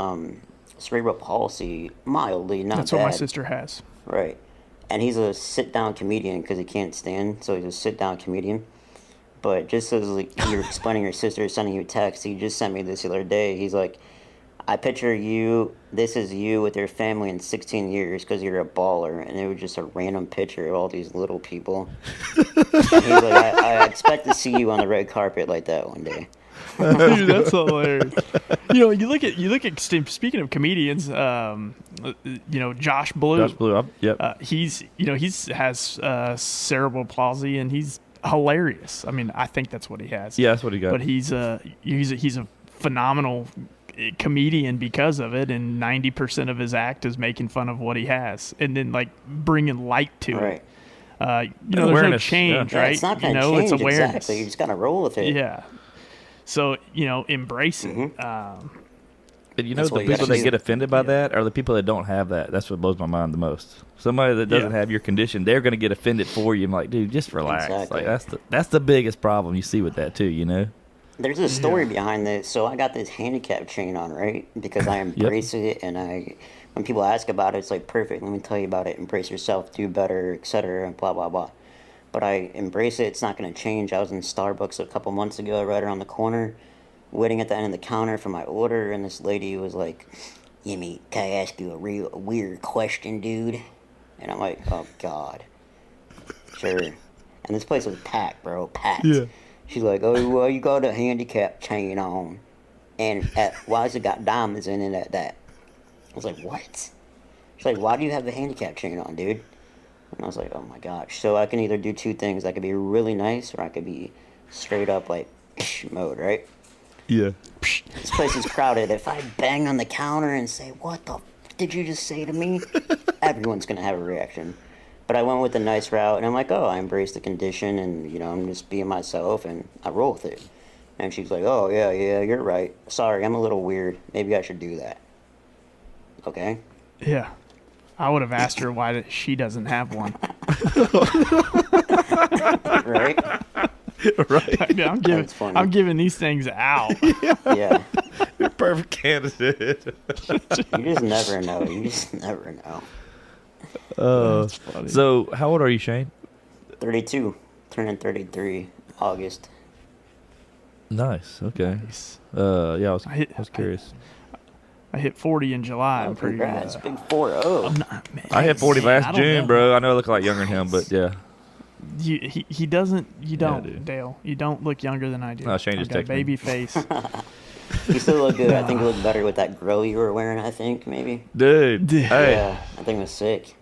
cerebral palsy, mildly, not That's bad. what my sister has. Right. And he's a sit-down comedian because he can't stand, so he's a sit-down comedian. But just as like you're explaining your sister sending you a text, he just sent me this the other day. He's like, I picture this is you with your family in 16 years because you're a baller. And it was just a random picture of all these little people. And he's like, I expect to see you on the red carpet like that one day. Dude, that's hilarious. You look at speaking of comedians, Josh Blue. Josh Blue, yep. He's has cerebral palsy, and he's hilarious. I mean, I think that's what he has. Yeah, that's what he got. But he's a phenomenal comedian because of it, and 90% of his act is making fun of what he has, and then like bringing light to Right. it. There's no Awareness, change, yeah. right? It's not going to change, it's awareness. exactly. You just got to roll with it. Yeah. So embrace it. And That's the what you people gotta that do. get offended by that are the people that don't have that. That's what blows my mind the most. Somebody that doesn't Yeah. have your condition, they're going to get offended for you. I'm like, dude, just relax. Exactly. Like that's the biggest problem you see with that too. There's a story behind this. So I got this handicap chain on, right? Because I embrace it, and when people ask about it, it's like, perfect. Let me tell you about it. Embrace yourself, do better, etc. And blah blah blah. But I embrace it. It's not going to change. I was in Starbucks a couple months ago, right around the corner, waiting at the end of the counter for my order, and this lady was like, Yimmy, can I ask you a real weird question, dude? And I'm like, oh, God. Sure. And this place was packed, bro, packed. Yeah. She's like, oh, well, you got a handicap chain on. And why has it got diamonds in it at that? I was like, what? She's like, why do you have the handicap chain on, dude? And I was like, oh my gosh. So I can either do two things. I could be really nice, or I could be straight up like mode, right? Yeah. This place is crowded. If I bang on the counter and say, what the did you just say to me? Everyone's going to have a reaction. But I went with the nice route, and I'm like, oh, I embrace the condition, and, I'm just being myself, and I roll with it. And she's like, oh, yeah, you're right. Sorry, I'm a little weird. Maybe I should do that. Okay? Yeah. I would have asked her why she doesn't have one. Right? Right. I'm giving these things out. Yeah. You're a perfect candidate. You just never know. That's funny. So, how old are you, Shane? 32. Turning 33 August. Nice. Okay. Nice. Yeah, I was curious. I hit 40 in July. I'm pretty Congrats. Big 4-0. I hit 40 last I don't June, know. bro. I know I look a lot younger than him, but yeah. He doesn't. You don't, dude. Dale. You don't look younger than I do. Oh, Shane I just got texted me. baby face. You still look good. I think you look better with that grill you were wearing, I think, maybe. Dude. Hey, Yeah, I think it was sick.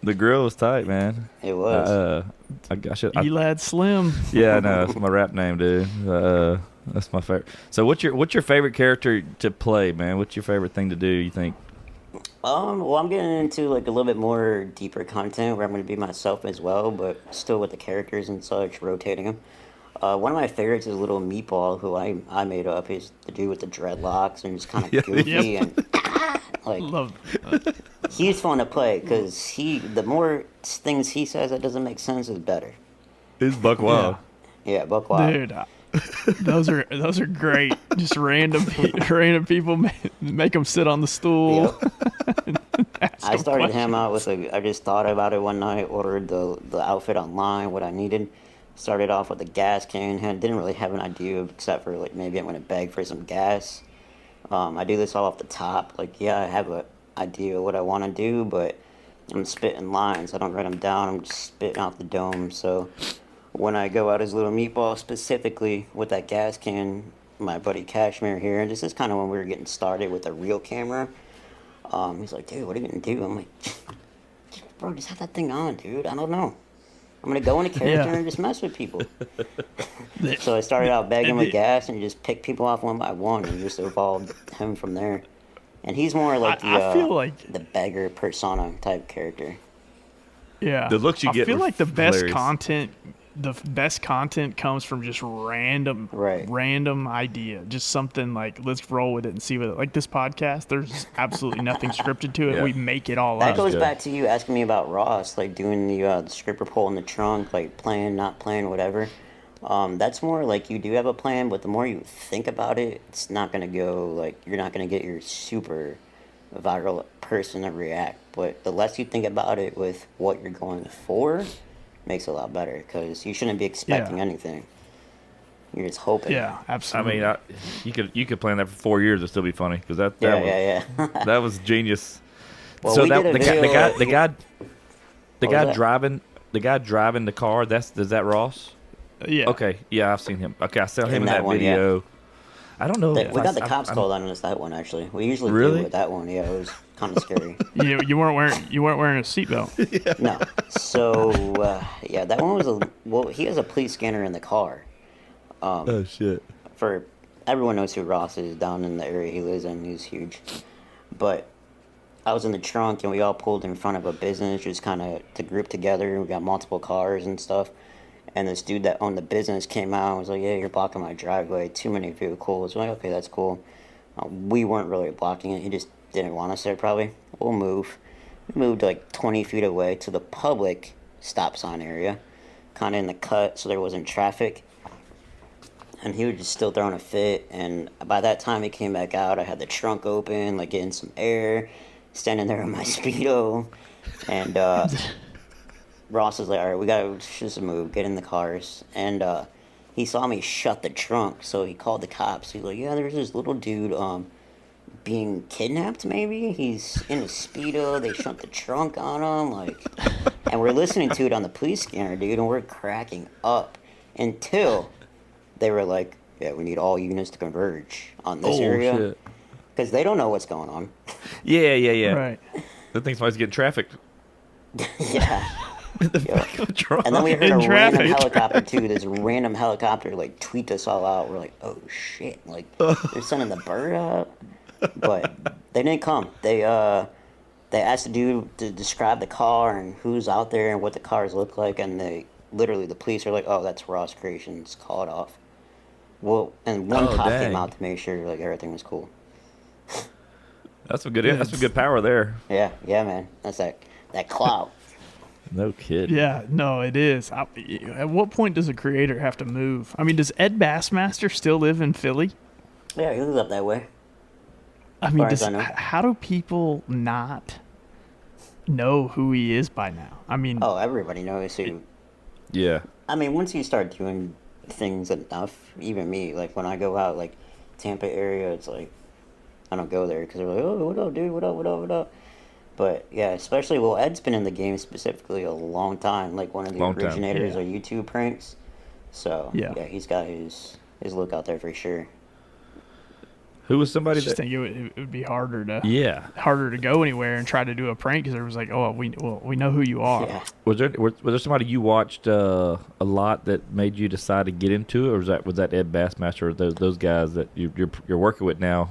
the grill was tight, man. It was. Elad Slim. Yeah, I know. That's my rap name, dude. That's my favorite. So, what's your favorite character to play, man? What's your favorite thing to do? You think? Well, I'm getting into like a little bit more deeper content where I'm going to be myself as well, but still with the characters and such, rotating them. One of my favorites is Lil Meatball, who I made up. He's the dude with the dreadlocks and just kind of goofy and like Love. he's fun to play because the more things he says that doesn't make sense is better. It's Buck Wild. Yeah, Buck Wild. Dude, those are great. Just random people make them sit on the stool. Yep. I started him out with I just thought about it one night, ordered the outfit online, what I needed. Started off with a gas can, didn't really have an idea except for like maybe I'm going to beg for some gas. I do this all off the top. Like, yeah, I have an idea of what I want to do, but I'm spitting lines. I don't write them down. I'm just spitting off the dome. So when I go out as Lil Meatball, specifically with that gas can, my buddy Cashmere here, this is kind of when we were getting started with a real camera. He's like, dude, what are you going to do? I'm like, bro, just have that thing on, dude. I don't know. I'm going to go into character and just mess with people. So I started out begging with gas and just pick people off one by one and just evolved him from there. And he's more like I feel like the beggar persona type character. Yeah. The looks you I get feel were like the best hilarious. content. The best content comes from just random idea. Just something like, let's roll with it and see what like this podcast. There's absolutely nothing scripted to it. Yeah. We make it all That up. goes good. back to you asking me about Ross, like doing the stripper pole in the trunk, like playing, not playing, whatever. That's more like you do have a plan, but the more you think about it, it's not going to go, like, you're not going to get your super viral person to react. But the less you think about it with what you're going for, makes it a lot better, because you shouldn't be expecting anything. You're just hoping. Yeah, I absolutely. mean, you could plan that for 4 years and still be funny because that Yeah. that was genius. Well, So we that did a the video- guy What was that? driving the car. Is that Ross? Yeah. Okay, yeah, I've seen him. Okay, I saw him in that that one, yeah. video. I don't know. We if I- got the I- cops I- called on us that one, actually. We usually Really? do with that one. Yeah, it was kind of scary. You weren't wearing a seatbelt. No. So, yeah, that one was he has a police scanner in the car. Oh shit. For everyone knows who Ross is down in the area he lives in. He's huge. But I was in the trunk and we all pulled in front of a business just kind of to group together. We got multiple cars and stuff. And this dude that owned the business came out and was like, yeah, you're blocking my driveway. Too many vehicles. I'm like, okay, that's cool. We weren't really blocking it. He just didn't want us there probably. We'll move. We moved like 20 feet away to the public stop sign area. Kind of in the cut so there wasn't traffic. And he was just still throwing a fit. And by that time he came back out, I had the trunk open, like getting some air, standing there in my Speedo. And Ross was like, all right, we gotta just move, get in the cars. And he saw me shut the trunk, so he called the cops. He's like, yeah, there's this little dude being kidnapped, maybe? He's in a Speedo, they shut the trunk on him, like... And we're listening to it on the police scanner, dude, and we're cracking up until... They were like, yeah, we need all units to converge on this Oh area shit. because they don't know what's going on. Yeah. Right. That thing's always getting trafficked. Yeah. In the Yeah. back of a truck. And then we heard In a random traffic. helicopter too. This random helicopter like tweet us all out. We're like, oh shit! Like they're sending the bird out, but they didn't come. They asked the dude to describe the car and who's out there and what the cars look like, and they literally the police are like, oh, that's Ross Creations. Call it off. Well, and one Oh, cop dang. came out to make sure like everything was cool. That's some good power there. Yeah, man. That's that clout. No kid. Yeah, no, it is. At what point does a creator have to move? I mean, does Ed Bassmaster still live in Philly? Yeah, he lives up that way. I mean, far as I know. how do people not know who he is by now? I mean, Oh, everybody knows who. Yeah. I mean, once you start doing things enough, even me, like when I go out, like Tampa area, it's like I don't go there because they're like, oh, what up, dude? What up? But yeah, especially Ed's been in the game specifically a long time, like one of the Long time. originators Yeah. of YouTube pranks. So Yeah. he's got his look out there for sure. Who was I somebody just that? think it would be harder Yeah. to go anywhere and try to do a prank because everyone's like, oh, we know who you are. Yeah. Was there somebody you watched a lot that made you decide to get into it, or was that Ed Bassmaster or those guys that you're working with now?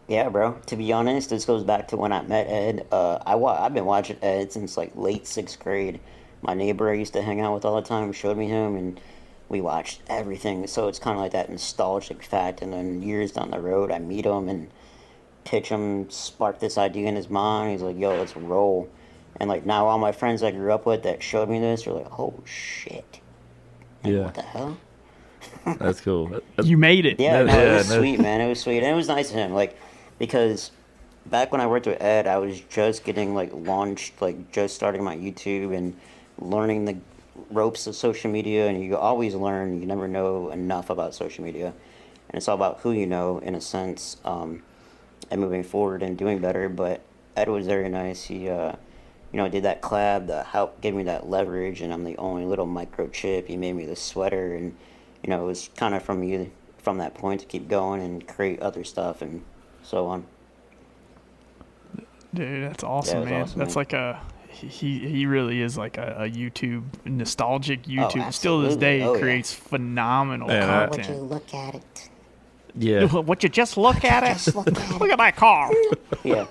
Yeah, bro. To be honest, this goes back to when I met Ed. I've been watching Ed since like late 6th grade. My neighbor I used to hang out with all the time showed me him, and we watched everything. So it's kind of like that nostalgic fact. And then years down the road, I meet him and pitch him, spark this idea in his mind. He's like, "Yo, let's roll." And like now, all my friends I grew up with that showed me this are like, "Oh shit! Like, Yeah. what the hell?" That's cool. You made it. Yeah, no, it was no. sweet, man. It was sweet, and it was nice of him, like, because back when I worked with Ed, I was just getting like launched, like just starting my YouTube and learning the ropes of social media. And you always learn; you never know enough about social media, and it's all about who you know, in a sense, and moving forward and doing better. But Ed was very nice. He, did that collab that helped give me that leverage, and I'm the only little microchip. He made me the sweater, and it was kind of from that point to keep going and create other stuff and so on. Dude, that's awesome, it was man. awesome, That's man. like he really is like a YouTube nostalgic YouTube. Still to this absolutely. day, Oh, yeah. creates phenomenal Man, I- Would you content. look at it? Yeah. Would you just look at it? Just look at it. Look at that car. Yeah.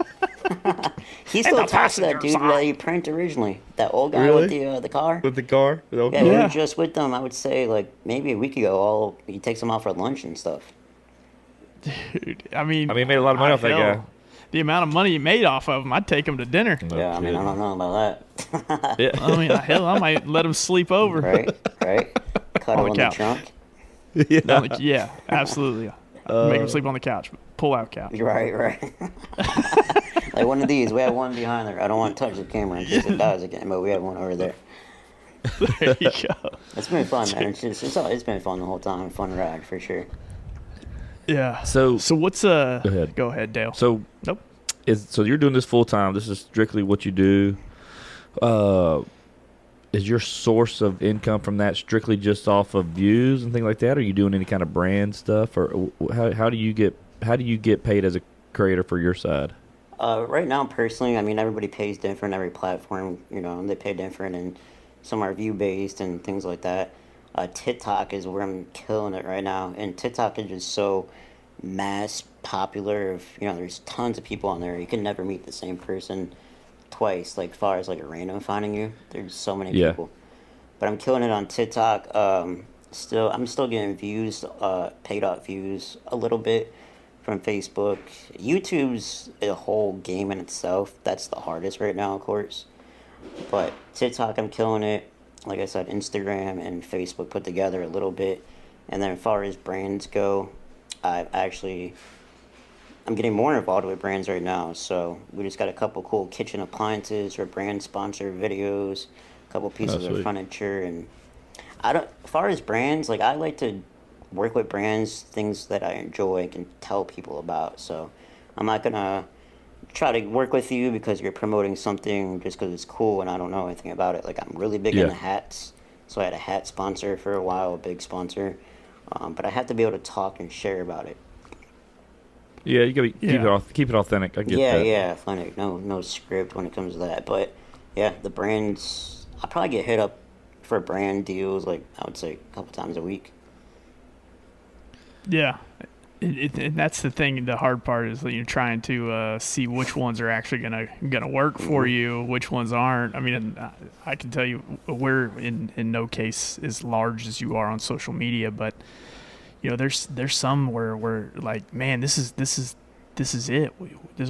He still the talks to that passenger dude side. that he pranked originally. That old guy Really? with the car. With the car. Yeah, we Yeah. were just with them. I would say like maybe a week ago. He takes them out for lunch and stuff. Dude, I mean, he made a lot of money off that hell, guy. The amount of money he made off of him, I'd take him to dinner. No Yeah, I mean, I kidding. don't know about that. Yeah. I mean, hell, I might let him sleep over. Right. Cuddle On the in the couch. trunk. Yeah. Yeah, absolutely. Make him sleep on the couch. Pull out couch. Right. Like one of these. We have one behind there. I don't want to touch the camera in case it dies again, but we have one over there. There you go. It's been fun, man. It's been fun the whole time. Fun ride for sure. Yeah. So- what's ahead. Go ahead, Dale. So Nope. so you're doing this full time. This is strictly what you do. Is your source of income from that strictly just off of views and things like that? Are you doing any kind of brand stuff, or how do you get paid as a creator for your side? Right now, personally, I mean, everybody pays different. Every platform, they pay different, and some are view based and things like that. TikTok is where I'm killing it right now, and TikTok is just so mass popular. There's tons of people on there. You can never meet the same person twice. Like far as like a random finding you, there's so many Yeah. people. But I'm killing it on TikTok. I'm still getting views, paid out views a little bit from Facebook. YouTube's a whole game in itself. That's the hardest right now, of course. But TikTok, I'm killing it. Like I said, Instagram and Facebook put together a little bit. And then as far as brands go, I'm getting more involved with brands right now. So we just got a couple cool kitchen appliances for brand sponsored videos, a couple pieces of sweet. furniture, and as far as brands, like I like to work with brands, things that I enjoy and can tell people about. So I'm not gonna try to work with you because you're promoting something just because it's cool and I don't know anything about it. Like I'm really big Yeah. into hats, so I had a hat sponsor for a while, a big sponsor. But I have to be able to talk and share about it. Yeah, you gotta Yeah. keep it authentic. I get Yeah, that. yeah, authentic. No script when it comes to that. But yeah, the brands. I probably get hit up for brand deals like I would say a couple times a week. Yeah. And that's the thing. The hard part is that you're trying to see which ones are actually gonna work for you, which ones aren't. I mean, I can tell you, we're in no case as large as you are on social media, but there's some where we're like, man, this is it.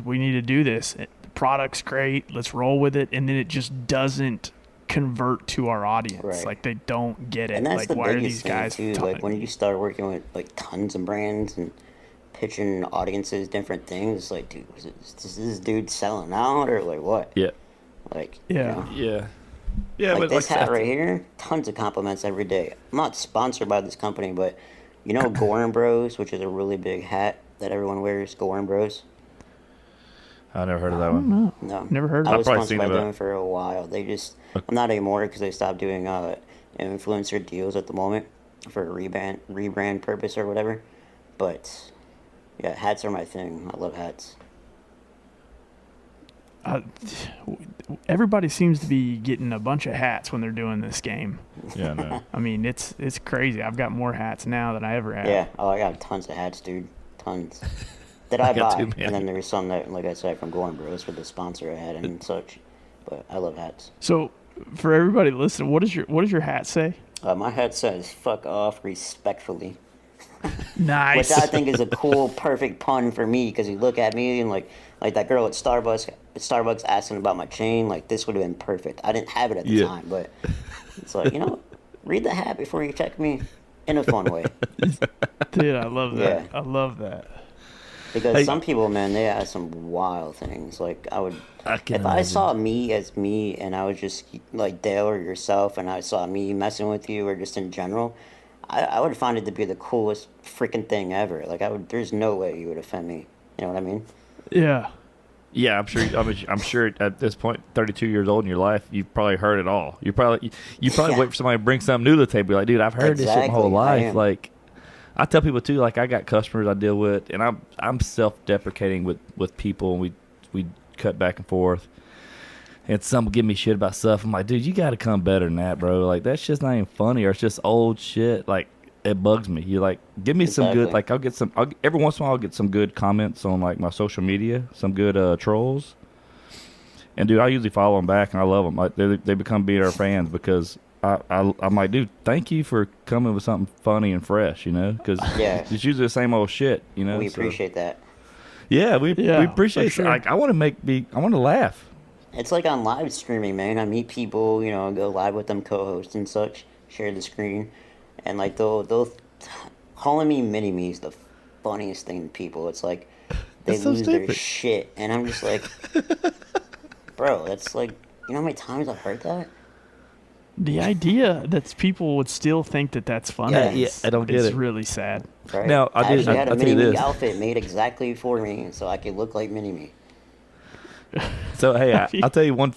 We need to do this. The product's great. Let's roll with it, and then it just doesn't convert to our audience. Right. Like they don't get it. And that's Like the why are biggest these guys thing too. Like when you start working with like tons of brands and pitching audiences different things, like, dude, is this dude selling out or like what? Yeah. Like, Yeah. Yeah. Yeah, like but this like hat right here, tons of compliments every day. I'm not sponsored by this company, but Gorin Bros, which is a really big hat that everyone wears, Gorin Bros. I never heard of that one. No, No, never heard I of was it. probably sponsored seen by it, but- them for a while. They just, I'm not anymore because they stopped doing influencer deals at the moment for a rebrand purpose or whatever. But yeah, hats are my thing. I love hats. Everybody seems to be getting a bunch of hats when they're doing this game. Yeah, no. I mean, it's crazy. I've got more hats now than I ever had. Yeah, oh, I got tons of hats, dude. Tons. That I got buy. too many. And then there's some that, like I said, from Gorin Bros for the sponsor I had and such. But I love hats. So, for everybody listening, what does your hat say? My hat says "fuck off" respectfully, Nice. which I think is a cool, perfect pun for me because you look at me and like that girl at Starbucks asking about my chain. Like this would have been perfect. I didn't have it at the Yeah. time, but it's like read the hat before you check me in a fun way. Dude, I love that. Yeah. I love that. Because Hey. some people, man, they have some wild things. Like I can if I imagine. saw me as me, and I was just like Dale or yourself, and I saw me messing with you, or just in general, I would find it to be the coolest freaking thing ever. Like there's no way you would offend me. You know what I mean? Yeah. Yeah, I'm sure. I'm sure at this point, 32 years old in your life, you've probably heard it all. You probably Yeah. wait for somebody to bring something new to the table. You're like, dude, I've heard this shit my whole Exactly, I life. am. Like, I tell people too. Like, I got customers I deal with, and I'm self-deprecating with people, and we cut back and forth. And some give me shit about stuff. I'm like, dude, you got to come better than that, bro. Like, that shit's not even funny, or it's just old shit. Like, it bugs me. You like, give me some good. Exactly. Like, every once in a while, I'll get some good comments on like my social media, some good trolls. And dude, I usually follow them back, and I love them. Like, they become being our fans because I'm like, dude, thank you for coming with something funny and fresh, because Yeah. it's usually the same old shit, We so- appreciate that. Yeah, we Yeah, appreciate for sure. Like, I want to laugh. It's like on live streaming, man. I meet people, go live with them, co-host and such, share the screen, and like they'll calling me mini me is the funniest thing to people. It's like they It's so lose their stupid. shit, and I'm just like, bro, that's like, how many times I've heard that? The idea that people would still think that that's funny Yeah, is, I don't get is it. really sad. Right? Now, I did- actually had a I'll tell you mini me this. outfit made exactly for me, so I could look like mini me. So hey, I'll tell you one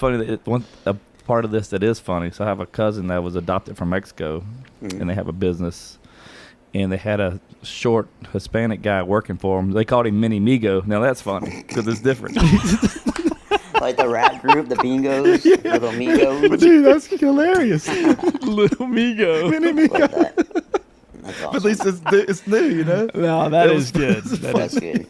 a part of this that is funny. So I have a cousin that was adopted from Mexico, and they have a business, and they had a short Hispanic guy working for them. They called him Mini Migo. Now that's funny because it's different. Like the rap group, the Bingos, Little Migos. Dude, that's hilarious. Little Migo. Mini Like Migo. that. That's awesome. At least it's new, No, that It is was- good. That's good.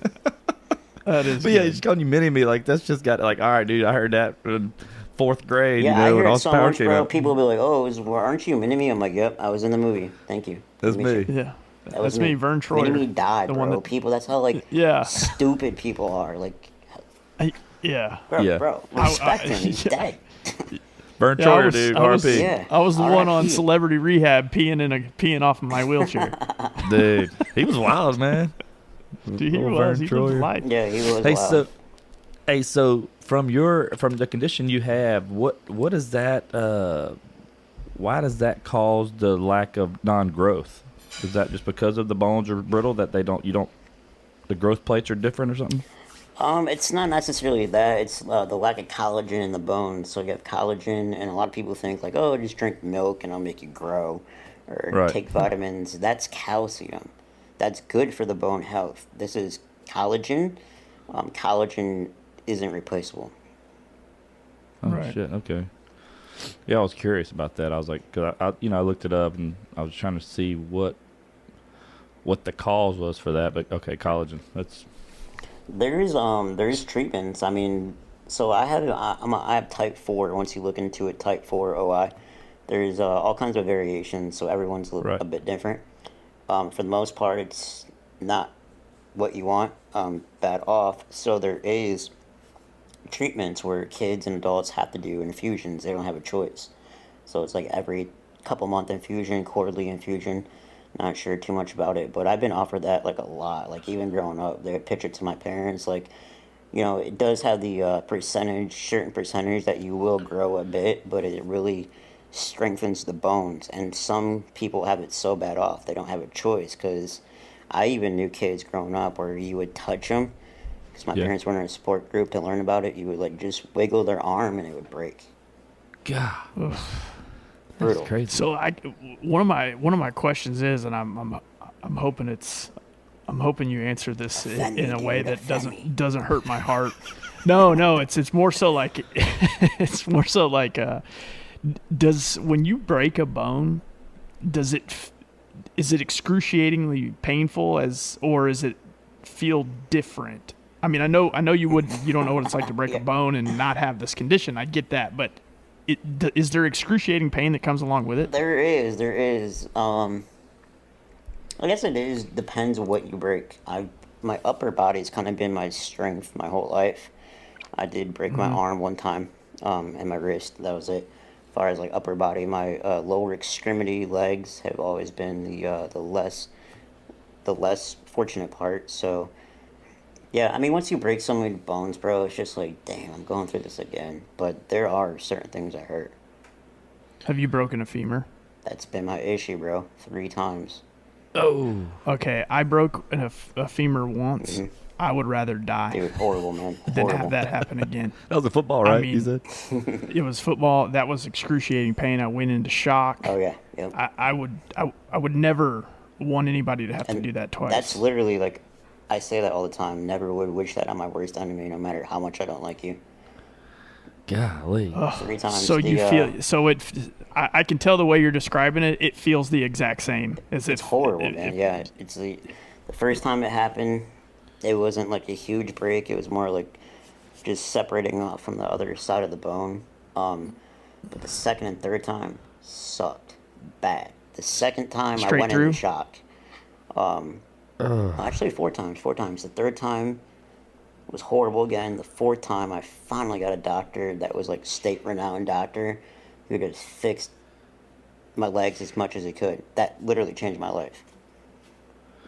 That is But yeah, good. he's calling you Mini Me. Like that's just got like, all right, dude. I heard that in fourth grade. Yeah, and I all hear it this so power much, came bro. out. People will be like, "Oh, aren't you mini me?" I'm like, "Yep, I was in the movie. Thank you." That's Let me. check. Yeah. That was That's me, Vern Troyer. Mini me died, the bro. one that- People, that's how like Yeah. stupid people are. Like, Yeah. bro, Yeah. respect him. He's yeah. dead. Burn Yeah, I Troyer, was- dude. I was- RP. Yeah. I was the one on RIP. Celebrity Rehab peeing off of my wheelchair. Dude, he was wild, man. Dude, he Little was. Vern He lived Troyer. life. Yeah, he was. Hey, wild. so from the condition you have, what is that? Why does that cause the lack of non-growth? Is that just because of the bones are brittle that the growth plates are different or something? It's not necessarily that. It's the lack of collagen in the bones. So you have collagen, and a lot of people think like, "Oh, just drink milk and it'll make you grow," or Right. take vitamins. That's calcium. That's good for the bone health. This is collagen. Collagen isn't replaceable. Oh Right. shit. Okay. Yeah, I was curious about that. I was like, cause I looked it up and I was trying to see what the cause was for that. But okay, collagen. That's There's treatments. I mean, so I have type 4. Once you look into it, type 4 OI. There's all kinds of variations, so everyone's right. a bit different. For the most part, it's not what you want, bad off. So there is treatments where kids and adults have to do infusions. They don't have a choice. So it's like every couple month infusion, quarterly infusion. Not sure too much about it, but I've been offered that like a lot. Like even growing up, they would pitch it to my parents. Like, it does have the certain percentage that you will grow a bit, but it really strengthens the bones. And some people have it so bad off they don't have a choice. Because I even knew kids growing up where you would touch them. Because my Yeah. parents were in a support group to learn about it. You would like just wiggle their arm and it would break. God. Brutal. That's crazy. So one of my questions is, and I'm hoping I'm hoping you answer this Offend in me, a way dude, that offend me. doesn't hurt my heart. No, it's more so like it's more so like does when you break a bone, is it excruciatingly painful or is it feel different? I mean, I know you don't know what it's like to break Yeah. a bone and not have this condition. I get that, but is there excruciating pain that comes along with it? There is. I guess it is. Depends what you break. My upper body's kind of been my strength my whole life. I did break my arm one time, and my wrist. That was it. As far as like upper body, my lower extremity legs have always been the less fortunate part. So, yeah, I mean, once you break so many bones, bro, it's just like, damn, I'm going through this again. But there are certain things that hurt. Have you broken a femur? That's been my issue, bro. 3 times. Oh. Okay, I broke a femur once. I would rather die Dude, horrible, man. than Horrible. have that happen again. That was a football, I right? mean- you said. It was football. That was excruciating pain. I went into shock. Oh, yeah. Yep. I would never want anybody to have to do that twice. That's literally like, I say that all the time. Never would wish that on my worst enemy, no matter how much I don't like you. Golly. 3 times. so you feel so it. I can tell the way you're describing it. It feels the exact same as It's if horrible, it- man. it- Yeah, it's the first time it happened. It wasn't like a huge break. It was more like just separating off from the other side of the bone. But the second and third time sucked bad. The second time I Straight went through? into shock. Actually, 4 times. 4 times. The third time was horrible again. The fourth time, I finally got a doctor that was like state-renowned doctor who just fixed my legs as much as he could. That literally changed my life.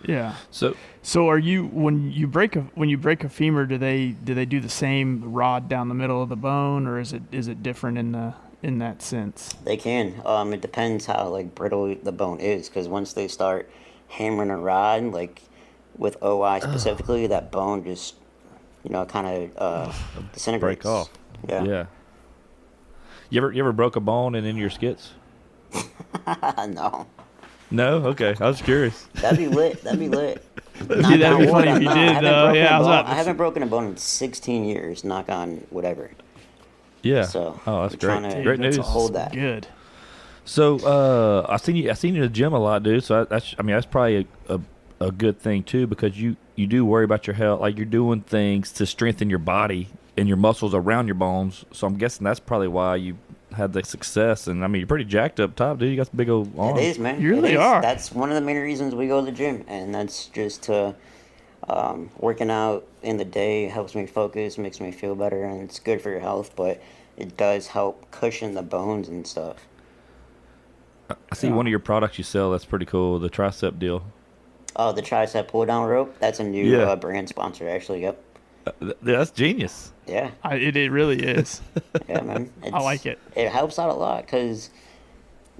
Yeah. So So are you when you break a femur? Do they do the same rod down the middle of the bone, or is it different in that sense? They can. It depends how like brittle the bone is, because once they start hammering a rod, like with OI specifically, that bone just kind of disintegrates. break off. Yeah. Yeah. You ever broke a bone and in your skits? No. No. Okay. I was curious. That'd be lit. That'd be lit. That'd be funny if you did, though. Yeah, I haven't broken a bone in 16 years. Knock on whatever. Yeah. So, oh, that's we're great. trying to- Great That's news. hold that. Good. So I seen you in the gym a lot, dude. So that's probably a good thing too, because you do worry about your health. Like you're doing things to strengthen your body and your muscles around your bones. So I'm guessing that's probably why you had the success. And I mean, you're pretty jacked up top, dude. You got some big old arms. It is, man. You really It is. are. That's one of the main reasons we go to the gym, and that's just to working out in the day helps me focus, makes me feel better, and it's good for your health. But it does help cushion the bones and stuff. I see one of your products you sell. That's pretty cool. The tricep deal. Oh, the tricep pull down rope. That's a new Yeah. brand sponsor, actually. Yep. That's genius. Yeah. It really is. Yeah, man. I like it. It helps out a lot because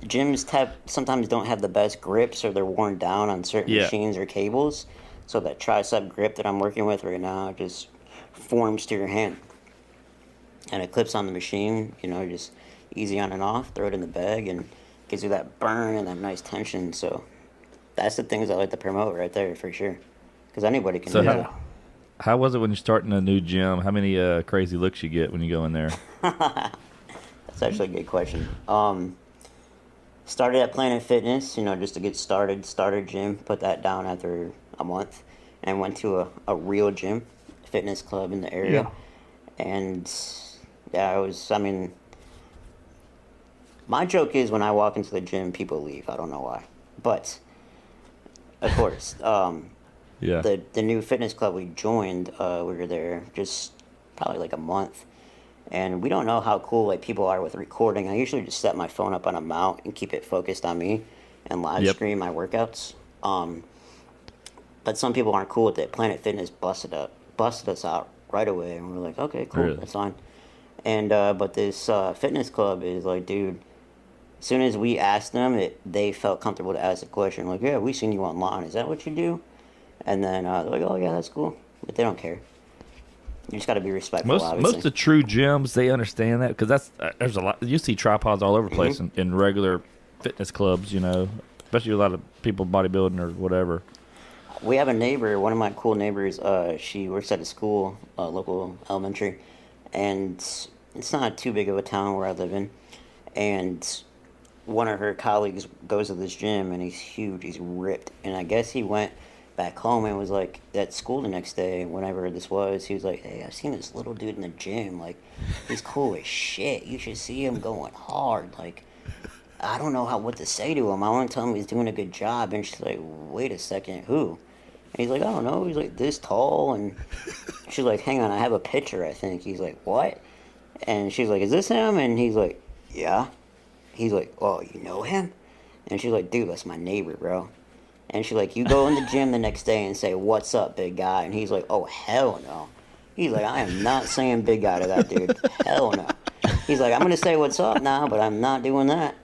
gyms sometimes don't have the best grips, or they're worn down on certain Yeah. machines or cables. So that tricep grip that I'm working with right now just forms to your hand, and it clips on the machine. Just easy on and off. Throw it in the bag and gives you that burn and that nice tension. So that's the things I like to promote right there for sure. Because anybody can do it. How was it when you're starting a new gym? How many crazy looks you get when you go in there? That's actually a good question. Started at Planet Fitness, just to get started gym, put that down after a month, and went to a real gym, fitness club in the area. Yeah. And yeah, my joke is when I walk into the gym, people leave. I don't know why. But, of course, Yeah. the new fitness club we joined, we were there just probably like a month. And we don't know how cool like people are with recording. I usually just set my phone up on a mount and keep it focused on me and live stream my workouts. But some people aren't cool with it. Planet Fitness busted us out right away, and we're like, okay, cool, Really? that's fine. And but this fitness club is like, dude. As soon as we asked them, they felt comfortable to ask the question, like, yeah, we seen you online. Is that what you do? And then they're like, oh, yeah, that's cool. But they don't care. You just got to be respectful, obviously. Most of the true gyms, they understand that because there's a lot. You see tripods all over the place in regular fitness clubs, especially a lot of people bodybuilding or whatever. We have a neighbor, one of my cool neighbors, she works at a school, local elementary, and it's not too big of a town where I live in. And one of her colleagues goes to this gym, and he's huge, he's ripped. And I guess he went back home and was like, at school the next day, whenever this was, he was like, hey, I've seen this little dude in the gym, like, he's cool as shit, you should see him going hard, like, I don't know what to say to him, I want to tell him he's doing a good job. And she's like, wait a second, who? And he's like, I don't know, he's like this tall. And she's like, hang on, I have a picture, I think. He's like, what? And she's like, is this him? And he's like, yeah. He's like, oh, you know him? And she's like, dude, that's my neighbor, bro. And she's like, you go in the gym the next day and say, what's up, big guy? And he's like, oh, hell no. He's like, I am not saying big guy to that dude. Hell no. He's like, I'm going to say what's up now, but I'm not doing that.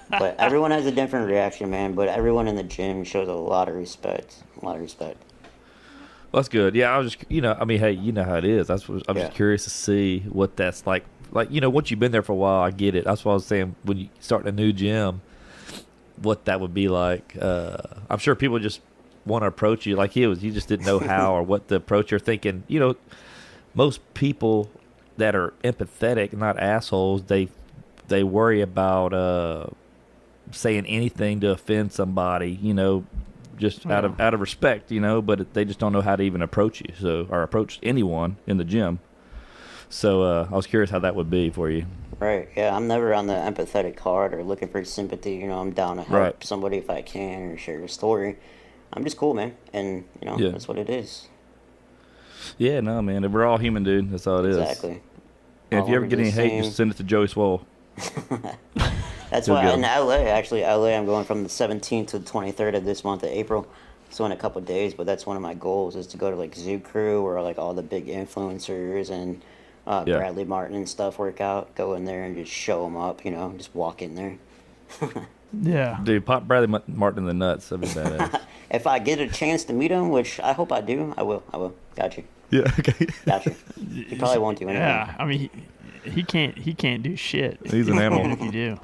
But everyone has a different reaction, man. But everyone in the gym shows a lot of respect. A lot of respect. Well, that's good. Yeah, I was just, hey, you know how it is. I'm just curious to see what that's like. Like, once you've been there for a while, I get it. That's what I was saying. When you start a new gym, what that would be like. I'm sure people just want to approach you like he was. You just didn't know how or what to approach. You're thinking, most people that are empathetic, not assholes, they worry about saying anything to offend somebody, just out of respect, but they just don't know how to even approach you, or approach anyone in the gym. So I was curious how that would be for you. Right, yeah, I'm never on the empathetic card or looking for sympathy. I'm down to help somebody if I can or share a story. I'm just cool, man, and that's what it is. Yeah, no, man, we're all human, dude. That's all it is. Exactly. And if you ever get any hate, just send it to Joey Swole. That's why in LA, I'm going from the 17th to the 23rd of this month of April. So in a couple of days, but that's one of my goals is to go to like Zoo Crew or like all the big influencers and Bradley Martin and stuff work out. Go in there and just show them up, just walk in there. Yeah. Dude, pop Bradley Martin in the nuts. That'd be badass. If I get a chance to meet him, which I hope I do, I will. Got you. Yeah, okay. Got you. He probably won't do anything. Yeah, I mean, he can't do shit. He's an animal. If you do.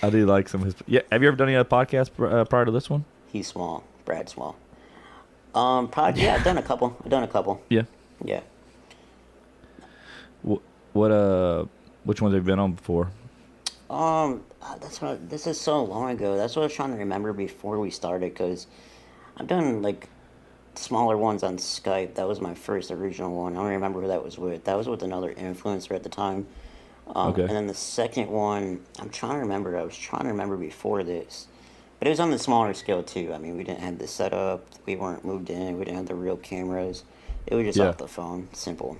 I do like some of his. Yeah, have you ever done any other podcasts prior to this one? He's small. Brad's small. Yeah, I've done a couple. Yeah. Yeah. Which ones have you been on before? This is so long ago. That's what I was trying to remember before we started, because I've done like smaller ones on Skype. That was my first original one. I don't remember who that was with. That was with another influencer at the time. Okay. And then the second one, I'm trying to remember. I was trying to remember before this. But it was on the smaller scale, too. I mean, we didn't have the setup. We weren't moved in. We didn't have the real cameras. It was just off the phone. Simple.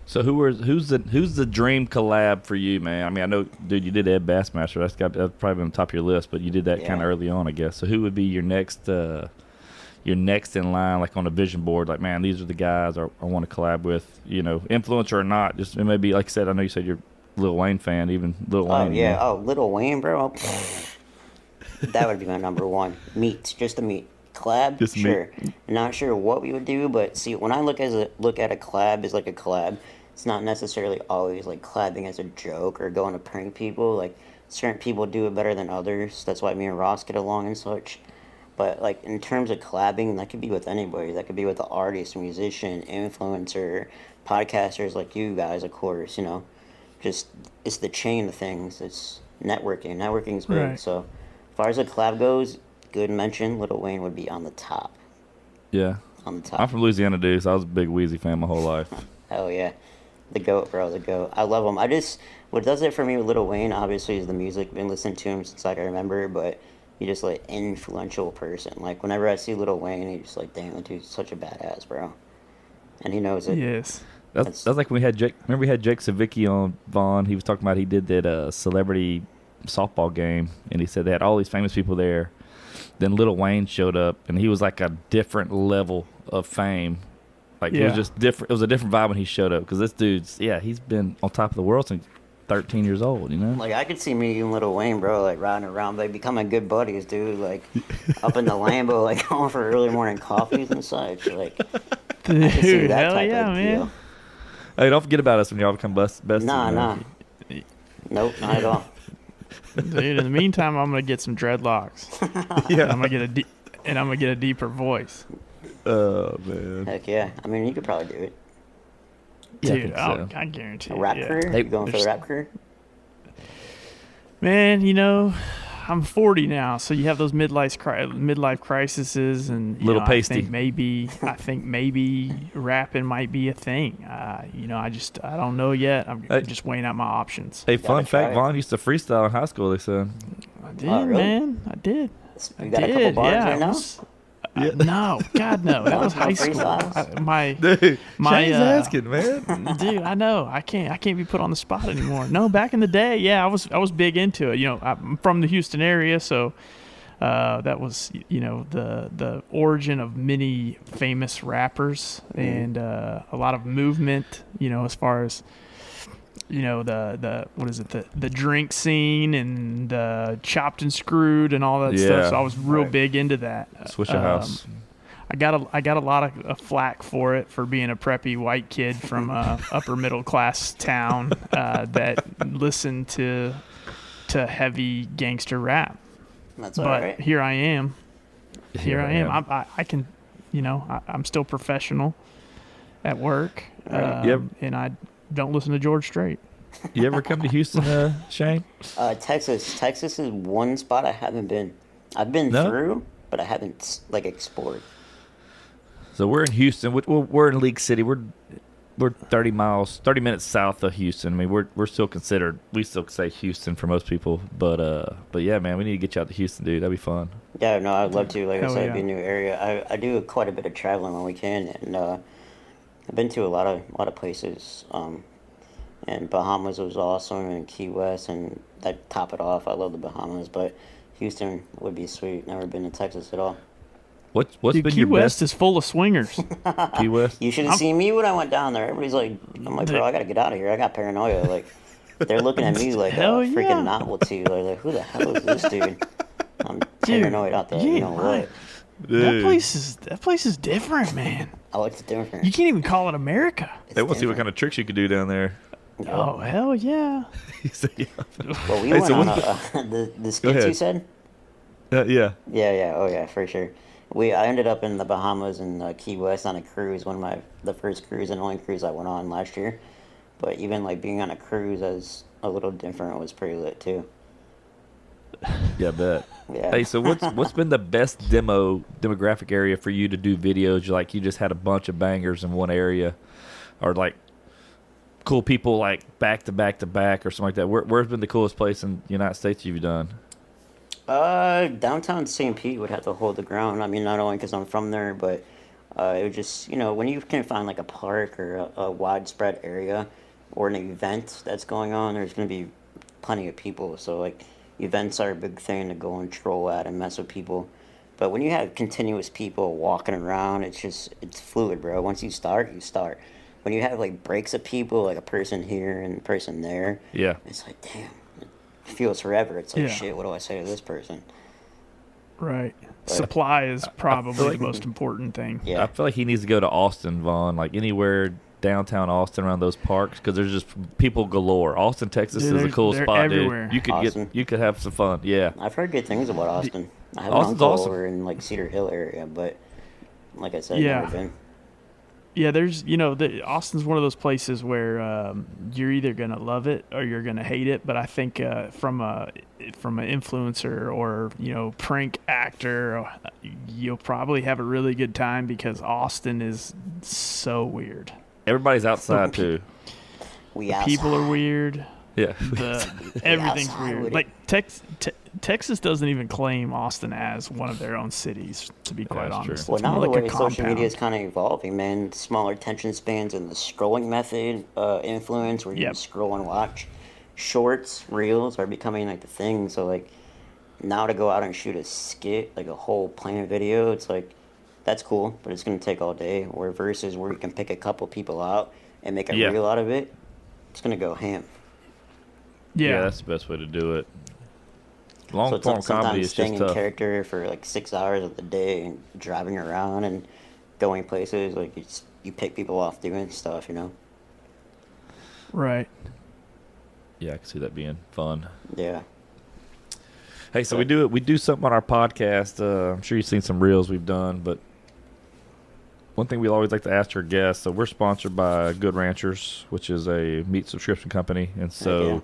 So who's the dream collab for you, man? I mean, I know, dude, you did Ed Bassmaster. That's probably been on top of your list, but you did that kind of early on, I guess. So who would be your next in line, like on a vision board? Like, man, these are the guys I want to collab with, influencer or not. Just it may be, like I said, I know you said you're a Lil Wayne fan, even Lil Wayne. Oh, yeah. Oh, Lil Wayne, bro. That would be my number one. Just a meet. Collab, sure. Not sure what we would do, but see, when I look at a collab as like a collab, it's not necessarily always like collabing as a joke or going to prank people. Like certain people do it better than others. That's why me and Ross get along and such. But like in terms of collabing, that could be with anybody. That could be with the artist, musician, influencer, podcasters like you guys, of course. You know, just it's the chain of things. It's networking. Networking's big. Right. So, as far as a collab goes, good mention. Lil Wayne would be on the top. Yeah. On the top. I'm from Louisiana, dude, so I was a big Wheezy fan my whole life. Hell yeah. The GOAT, bro, the GOAT. I love him. What does it for me with Lil Wayne, obviously, is the music. Been listening to him since I can remember, but he's just like influential person. Like, whenever I see Lil Wayne, he's just like, damn, that dude's such a badass, bro. And he knows it. Yes. That's like when we had Jake. Remember we had Jake Savicki on Vaughn. He was talking about he did that celebrity softball game, and he said they had all these famous people there. Then Lil Wayne showed up, and he was like a different level of fame. Like it was just different. It was a different vibe when he showed up because this dude's he's been on top of the world since 13 years old. You know, Like, I could see me and Lil Wayne, bro, like riding around, like becoming good buddies, dude. Like, up in the Lambo, like going for early morning coffees and such. Like, I could see Dude, that hell type yeah, of man. deal. hey, don't forget about us when y'all become best. Nah, nah. Nope, not at all. Dude, in the meantime, I'm gonna get some dreadlocks. Yeah, I'm gonna get a deeper voice. Oh man. Heck yeah. I mean, you could probably do it. Yeah, I Dude, think so. I guarantee A it, rap yeah. career? Hey, You going for the there's- rap career? Man, you know, I'm 40 now, so you have those midlife crises, and you Little know, pasty. I think maybe rapping might be a thing. You know, I don't know yet. I'm Hey. just weighing out my options. Hey, Gotta fun try fact: it. Vaughn used to freestyle in high school. They said. I did, Oh, really? man. I did. You got a couple bars yeah, right it now? was- no, God no. That was No high school. freestyles? Dude, My, Shane's asking, man. Dude, I know. I can't be put on the spot anymore. No, back in the day, yeah, I was big into it. You know, I'm from the Houston area, so that was, you know, the origin of many famous rappers and a lot of movement. You know, as far as you know, the what is it, the drink scene and chopped and screwed and all that Yeah. stuff. So I was real Right. big into that. Swisher House. I got a lot of flack for it for being a preppy white kid from a upper middle class town that listened to heavy gangster rap. That's all But right. here I am. Here I am. am. I can, you know, I'm still professional at work, Right. Yep. and I don't listen to George Strait. You ever come to Houston, Shane? Texas. Texas is one spot I haven't been. I've been No? through, but I haven't like explored. So we're in Houston. We're in League City. We're 30 minutes south of Houston. I mean, we're still considered. We still say Houston for most people, but yeah, man, we need to get you out to Houston, dude. That'd be fun. Yeah, no, I'd love to. Like I Hell said, it'd be a yeah. new area. I do quite a bit of traveling when we can, and I've been to a lot of places. And Bahamas was awesome, and Key West, and that top it off. I love the Bahamas, but Houston would be sweet. Never been to Texas at all. What's Dude, been Key your West best is full of swingers. Key West? You should have seen me when I went down there. Everybody's like, I'm like, bro, I gotta get out of here. I got paranoia. Like, they're looking at me like a Hell freaking yeah. novelty. Like, who the hell is this dude? I'm paranoid out there. you You ain't know lying. what? That place is different, man. I like the difference. You can't even call it America. They want to see what kind of tricks you could do down there. Oh hell yeah! He said, yeah. Well, we Hey, went so on what's the skits you ahead. said. Yeah. Yeah, oh yeah, for sure. I ended up in the Bahamas and Key West on a cruise. The first cruise and only cruise I went on last year. But even like being on a cruise as a little different was pretty lit too. Yeah, I bet. Yeah. Hey, so what's been the best demographic area for you to do videos? You just had a bunch of bangers in one area, or like cool people like back to back to back or something like that. Where's been the coolest place in the United States you've done? Downtown St. Pete would have to hold the ground. I mean, not only because I'm from there, but it would just, when you can find like a park or a widespread area or an event that's going on, there's going to be plenty of people. So, like, events are a big thing to go and troll at and mess with people. But when you have continuous people walking around, it's fluid, bro. Once you start, you start. When you have like breaks of people, like a person here and a person there, Yeah. it's like, damn, it feels forever. It's like, Yeah. shit, what do I say to this person? Right. Supply is probably like- the most important thing. Yeah. I feel like he needs to go to Austin, Vaughn. Like anywhere downtown Austin around those parks because there's just people galore. Austin, Texas Dude, is a cool they're spot, everywhere. dude. Austin. You could have some fun. Yeah. I've heard good things about Austin. I have an Austin's uncle awesome. over in like Cedar Hill area, but like I said, Yeah. never been. Yeah, there's Austin's one of those places where you're either gonna love it or you're gonna hate it. But I think from an influencer or prank actor, you'll probably have a really good time because Austin is so weird. Everybody's outside too. We outside. People are weird. Yeah. Everything's outside with weird. it. Like Texas doesn't even claim Austin as one of their own cities. To be quite that's true. honest, Well, It's now more the like way a social media is compound. kind of evolving, man. Smaller attention spans and the scrolling method influence where you Yep. can scroll and watch. Shorts, reels are becoming like the thing. So like now to go out and shoot a skit, like a whole planned video, it's like that's cool, but it's gonna take all day. Or versus where you can pick a couple people out and make a Yeah. reel out of it, it's gonna go ham. Yeah, that's the best way to do it. Long So it's form like sometimes comedy is staying just in tough. character for like 6 hours of the day and driving around and going places. Like you pick people off doing stuff, Right. Yeah, I can see that being fun. Yeah. Hey, so we do something on our podcast. I'm sure you've seen some reels we've done, but one thing we always like to ask our guests. So we're sponsored by Good Ranchers, which is a meat subscription company, and so yeah.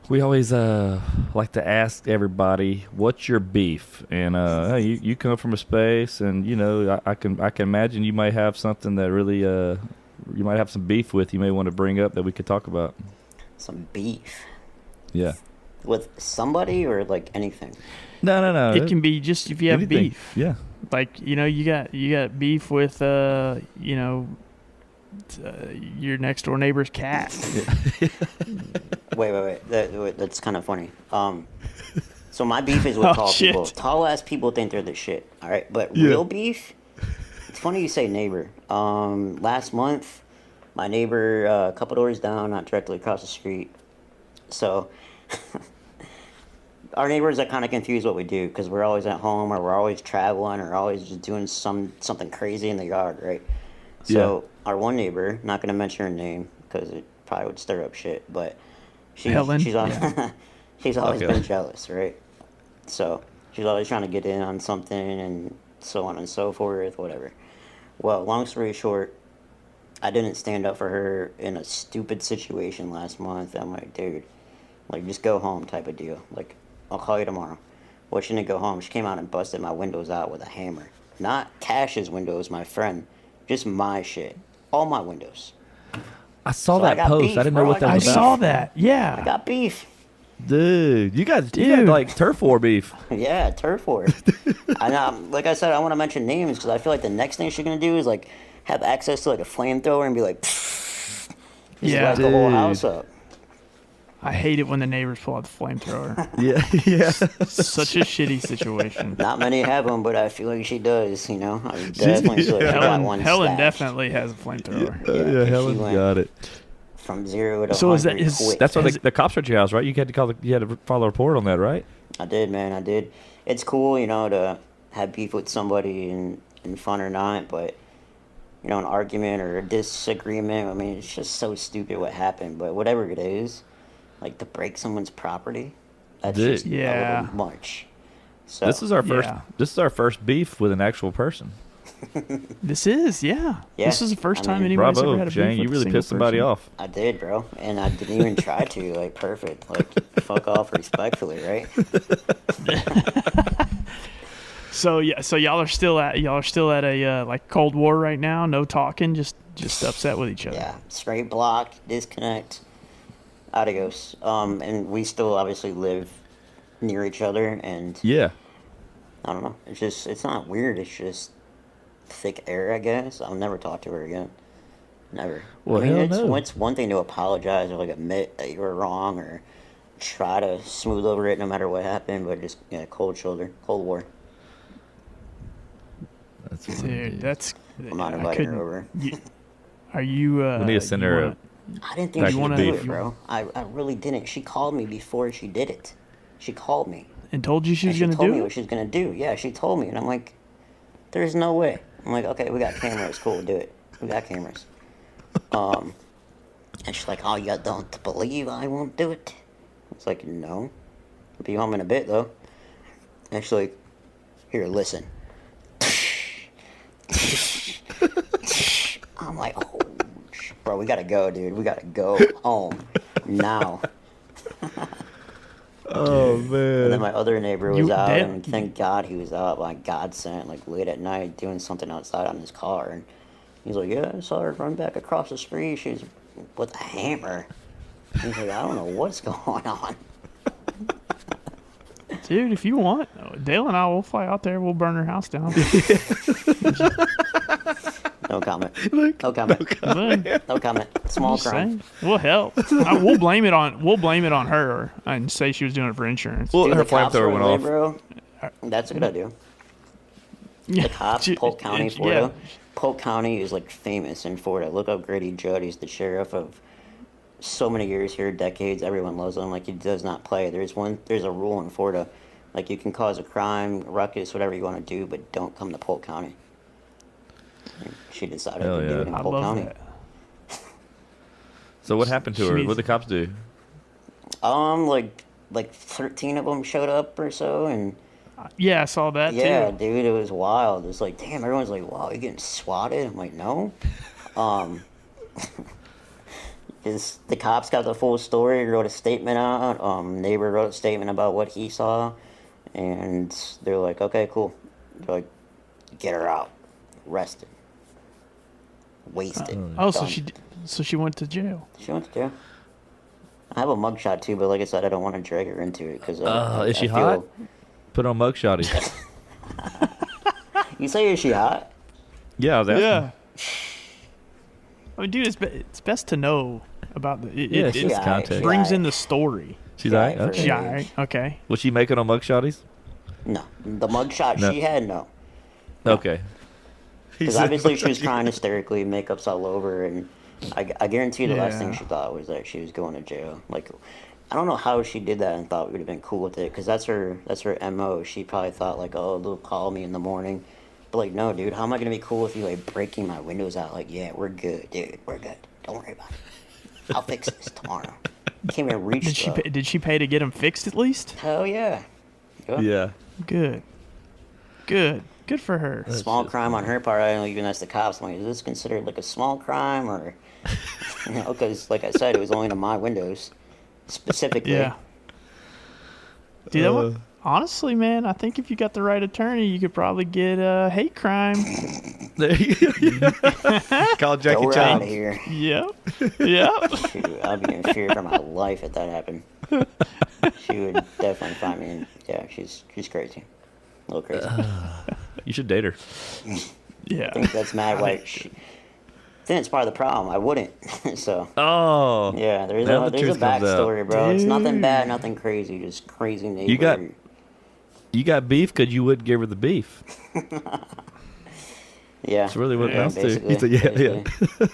we always like to ask everybody, "What's your beef?" And hey, you come from a space, and I can imagine you might have something that really you might have some beef with. You may want to bring up that we could talk about. Some beef. Yeah. With somebody or like anything? No. It can be just if you have anything. beef. Yeah. Like you got beef with your next door neighbor's cat. Wait. That's kind of funny. So my beef is with Oh, tall shit. people. Tall ass people think they're the shit. All right, but Yeah. real beef. It's funny you say neighbor. Last month, my neighbor a couple doors down, not directly across the street. So our neighbors are kind of confused what we do because we're always at home or we're always traveling or always just doing something crazy in the yard, right? So our one neighbor, not gonna mention her name because it probably would stir up shit, but Helen? she's on, Yeah. she's always Okay. been jealous, right? So she's always trying to get in on something and so on and so forth, whatever. Well, long story short, I didn't stand up for her in a stupid situation last month. I'm like, dude, like just go home type of deal. Like, I'll call you tomorrow. Well, she didn't go home. She came out and busted my windows out with a hammer. Not Cash's windows, my friend. Just my shit. All my windows. I saw So I that got post. beef, I didn't know bro. what that I I was got about. saw that. I Yeah. got beef. Dude, you got Dude. like turf war beef. Yeah, turf war. And like I said, I want to mention names because I feel like the next thing she's gonna do is like have access to like a flamethrower and be like, just Yeah. light the whole Dude. house up. I hate it when the neighbors pull out the flamethrower. Yeah, yeah. Such a shitty situation. Not many have them, but I feel like she does. I definitely feel like she got one Helen stashed. definitely has a flamethrower. Yeah, Yeah, 'cause she Helen went got it. from 0 to So is that 100 is- quick. That's why Has- the cops are at your house, right? You had to you had to file a report on that, right? I did, man. I did. It's cool, to have beef with somebody in fun or not, but an argument or a disagreement. I mean, it's just so stupid what happened. But whatever it is, like to break someone's property, that's Dude. just a Yeah. little much. So This is our first. Yeah. This is our first beef with an actual person. This is, yeah. Yeah, This is the first I time mean- anybody's ever Bravo, had a beef Jane. with You a really single pissed somebody person. off. I did, bro, and I didn't even try to. Like, perfect. Like, fuck off respectfully, right? So yeah, so y'all are still at a like Cold War right now. No talking, just upset with each other. Yeah, straight block, disconnect, adios. And we still obviously live near each other, and Yeah. I don't know. It's not weird. It's just thick air, I guess. I'll never talk to her again. Never. Well, I mean, hell no. it's one thing to apologize or like admit that you were wrong or try to smooth over it no matter what happened, but just cold shoulder, Cold War. That's what Dude, that's. I'm not I inviting her couldn't- over. Are you? We need to send you her wanna- I didn't think Back she to would the do beef. it, bro. I really didn't. She called me before she did it. She called me. and told you she And was she gonna told me do what it. she was gonna do. Yeah, she told me, and I'm like, "There's no way." I'm like, "Okay, we got cameras. Cool, do it. We got cameras." And she's like, oh, you don't believe I won't do it? It's like, no. I'll be home in a bit, though. And she's like, here, listen. I'm like, oh, bro, we gotta go, dude. We gotta go home now. Oh And then man. my other neighbor was You out, did- and thank God he was out, like God sent, like late at night, doing something outside on his car. And he's like, yeah, I saw her run back across the street. She's with a hammer. He's like, I don't know what's going on. Dude, if you want, Dale and I will fly out there. We'll burn her house down. No comment. No comment. But, No comment. Small just crime. saying, we'll help. We'll blame it on her and say she was doing it for insurance. Well, Dude, her the cops flamethrower were went late, off. bro. That's a good idea. Yeah, The cops, dude, Polk County, yeah. Florida. Polk County is like famous in Florida. Look up Grady Judd. He's the sheriff of so many years here, decades. Everyone loves him. Like he does not play. There's a rule in Florida, like you can cause a crime, ruckus, whatever you want to do, but don't come to Polk County. And she decided Hell to do yeah. it in I Polk love County. that. So what happened to She her? needs- What did the cops do? Like 13 of them showed up or so, and Yeah, I saw that yeah, too. dude, it was wild. It's like, damn, everyone's like, wow, you getting swatted? I'm like, no. The cops got the full story, wrote a statement out. Neighbor wrote a statement about what he saw, and they're like, okay, cool. They're like, get her out, arrested, wasted. Oh, done. so she went to jail. She went to jail. I have a mugshot too, but like I said, I don't want to drag her into it because Is she hot? Put on mugshotty. You say, is she hot? Yeah, I was asking. Yeah. I mean, dude, it's best to know about the. Yeah, It, she's it Yeah, context. brings yeah. in the story. She's Yeah, alright. for Okay. sure. Yeah. All right. Okay. Was she making on mugshotties? No, the mugshot No. she had, no. Okay. Because obviously she was crying hysterically, makeup's all over, and I guarantee the last thing Yeah. she thought was that she was going to jail. Like, I don't know how she did that and thought we would have been cool with it, because that's her MO. She probably thought, like, oh, they'll call me in the morning. But, like, no, dude, how am I going to be cool with you, like, breaking my windows out? Like, yeah, we're good, dude, we're good. Don't worry about it. I'll fix this tomorrow. Can't even reach Did she pay to get him fixed at least? Hell yeah. Yeah. Good. Good for her. Small crime on her part. I don't even ask the cops. I'm like, is this considered like a small crime or, you know, because like I said, it was only to my windows specifically. Yeah. Dude, honestly, man, I think if you got the right attorney, you could probably get a hate crime. There you go. Call Get Jackie her out Chan. of here. Yep. Yep. Shoot, I'd be in fear for my life if that happened. She would definitely find me. And yeah, she's crazy, a little crazy. You should date her. Yeah. I think that's mad. Like, then it's part of the problem. I wouldn't. So Oh. yeah, there's Now a the truth comes out. backstory, bro. It's nothing Dude. bad, nothing crazy, just crazy neighbor. You got beef because you wouldn't give her the beef. Yeah, That's really what it Yeah, amounts to. basically, He said, yeah, basically.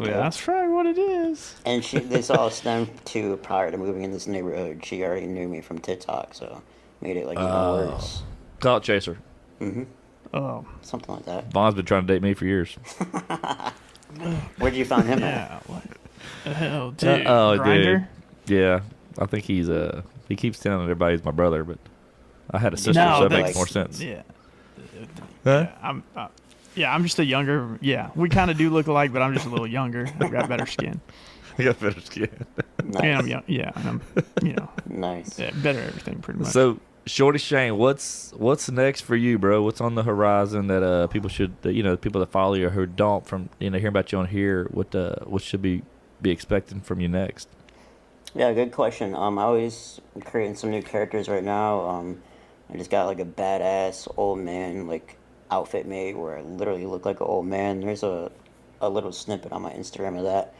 Yeah, that's probably what it is. And this all stemmed to prior to moving in this neighborhood. She already knew me from TikTok, so made it like even worse. Clout chaser. Oh, Something like that. Vaughn's been trying to date me for years. Where'd you find him at? yeah. What the hell, dude? Oh, Grinder? dude. Yeah. I think he keeps telling everybody he's my brother, but I had a sister, No, so it that's- makes more sense. Yeah. Huh? I'm just a younger. Yeah, we kind of do look alike, but I'm just a little younger. I've got better skin. You got better skin. Nice. And I'm young. Yeah, and I'm, Nice. yeah, better everything pretty much. So, Shorty Shane, what's next for you, bro? What's on the horizon that people should, people that follow you or who don't, from hearing about you on here, what should be expecting from you next? Yeah, good question. I always creating some new characters right now. I just got like a badass old man like outfit made where I literally look like an old man. There's a little snippet on my Instagram of that.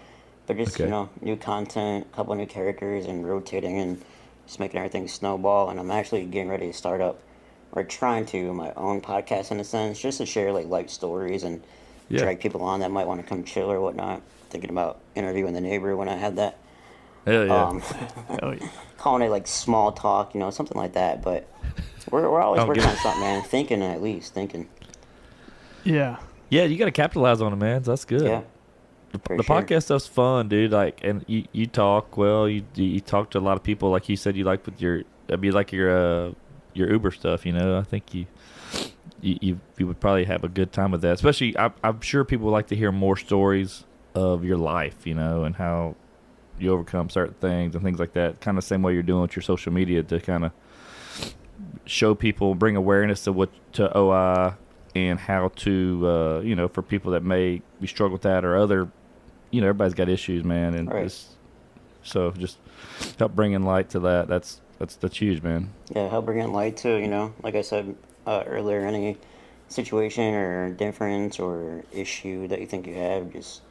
But just Okay. new content, a couple new characters, and rotating and just making everything snowball. And I'm actually getting ready to start up, or trying to, my own podcast in a sense, just to share like life stories and Yeah. drag people on that might want to come chill or whatnot. Thinking about interviewing the neighbor when I had that. Hell yeah. Oh, yeah. Calling it like small talk, something like that. But we're always Don't working get on something, man. Thinking at least, thinking. Yeah. Yeah, you got to capitalize on it, man. That's good. Yeah. the podcast stuff's fun, dude. Like, and you talk well. You talk to a lot of people. Like you said, you like with your your Uber stuff. You know, I think you would probably have a good time with that. Especially, I'm sure people would like to hear more stories of your life. You know, and how you overcome certain things and things like that. Kind of the same way you're doing with your social media to kind of show people, bring awareness to OI and how to you know, for people that may be struggle with that or other, you know, everybody's got issues, man, and so just help bring in light to that. That's huge, man. Yeah, help bring in light to, you know, like I said earlier, any situation or difference or issue that you think you have, just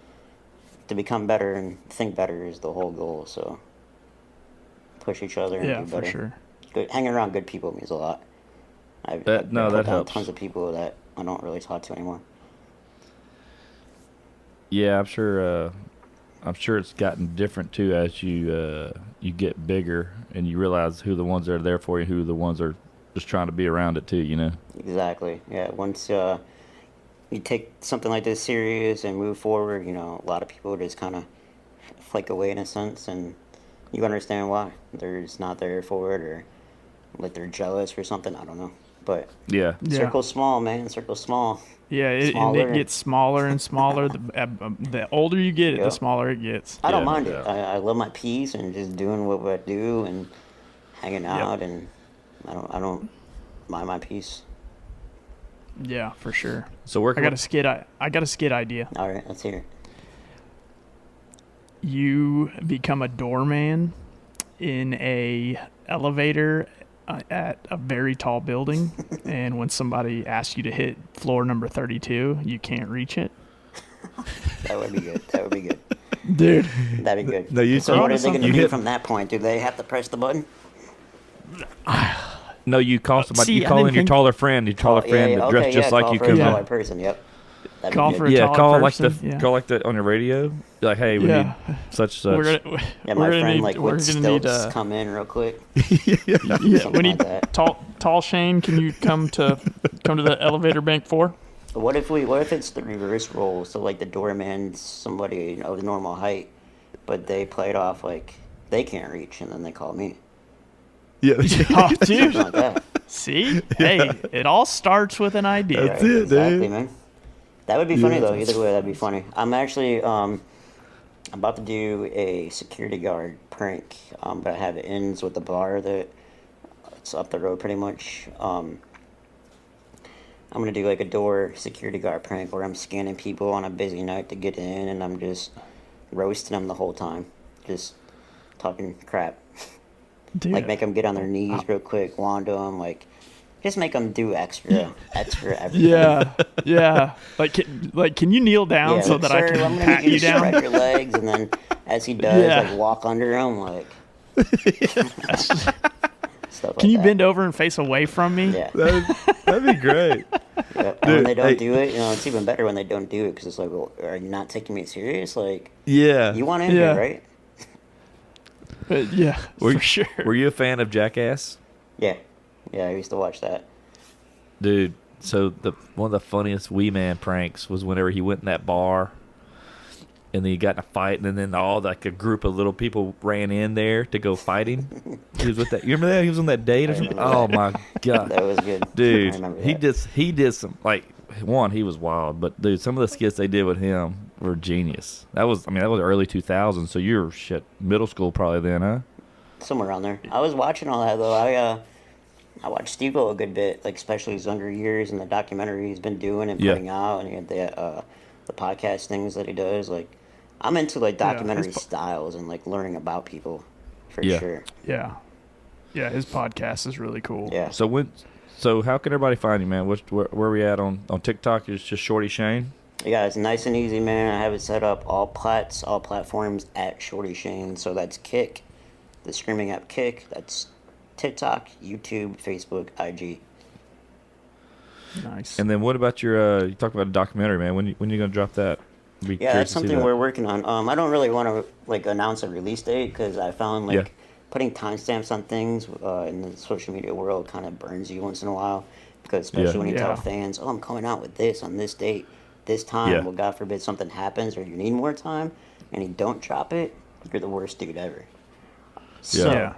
to become better and think better is the whole goal. So push each other and do better. For sure. Good, hanging around good people means a lot. I've That helps. Tons of people that I don't really talk to anymore. Yeah, I'm sure it's gotten different too as you get bigger and you realize who the ones that are there for you, who the ones are just trying to be around it too. You know. Exactly. Yeah. Once you take something like this serious and move forward, you know, a lot of people just kind of flake away in a sense, and you understand why they're just not there for it, or like they're jealous or something. I don't know. But yeah. Circle's small, man. Circle's small. Yeah, and it gets smaller and smaller. The older you get, the smaller it gets. I don't mind it. I love my peace and just doing what I do and hanging out, and I don't mind my peace. Yeah, for sure. So I got a skit idea. All right, let's hear it. You become a doorman in a elevator at a very tall building, and when somebody asks you to hit floor number 32, you can't reach it. That would be good. Dude. That'd be good. No, so what are they going to do from that point? Do they have to press the button? No, you call somebody. You call in your taller friend. Your taller friend that dressed just like you. Call for a taller person. Yep. Call for a taller person. Call like that on your radio. You're like, hey, we need such. My friend with stilts come in real quick. We need tall Shane. Can you come to the elevator bank 4? What if it's the reverse role? So like the doorman's somebody of normal height, but they play it off like they can't reach, and then they call me. Yeah. Oh, dude. Like that. See? Hey, it all starts with an idea. That's it, exactly, dude. Man. That would be funny though. Either way, that'd be funny. I'm actually about to do a security guard prank, but I have it ends with the bar that it's up the road pretty much. I'm gonna do like a door security guard prank where I'm scanning people on a busy night to get in, and I'm just roasting them the whole time, just talking crap. Dude. Like make them get on their knees real quick, wand them, like just make them do extra everything. Yeah. Like, can you kneel down so that I can pat you down? Spread your legs, and then as he does, like walk under him, like. Can you bend over and face away from me? Yeah. That'd be great. Yep. And when they don't do it, you know, it's even better when they don't do it, because it's like, well, are you not taking me serious? Like, you want in here, right? For sure. Were you a fan of Jackass? Yeah, I used to watch that. Dude, so one of the funniest Wee Man pranks was whenever he went in that bar, and then he got in a fight, and then like a group of little people ran in there to go fight him. He was with that. You remember that? He was on that date or something. Oh my god, that was good, dude. I remember He did some, like, one, he was wild, but dude, some of the skits they did with him were genius. That was early 2000s, so you were middle school probably then, huh? Somewhere around there. I was watching all that though. I watched Steve-O a good bit, like especially his younger years and the documentary he's been doing and putting out, and he had the podcast things that he does. Like, I'm into like documentary styles and like learning about people for sure. Yeah, his podcast is really cool. Yeah. So how can everybody find you, man? Where are we at on TikTok? It's just Shorty Shane. Yeah, it's nice and easy, man. I have it set up all platforms at Shorty Shane. So that's Kick, the streaming app Kick. That's TikTok, YouTube, Facebook, IG. Nice. And then what about your? You talked about a documentary, man. When you gonna drop that? That's something we're working on. I don't really want to like announce a release date, because I found like putting timestamps on things in the social media world kind of burns you once in a while, because especially when you tell fans, oh, I'm coming out with this on this date, this time, Yeah. well, God forbid something happens or you need more time, and you don't drop it, you're the worst dude ever. So, Yeah.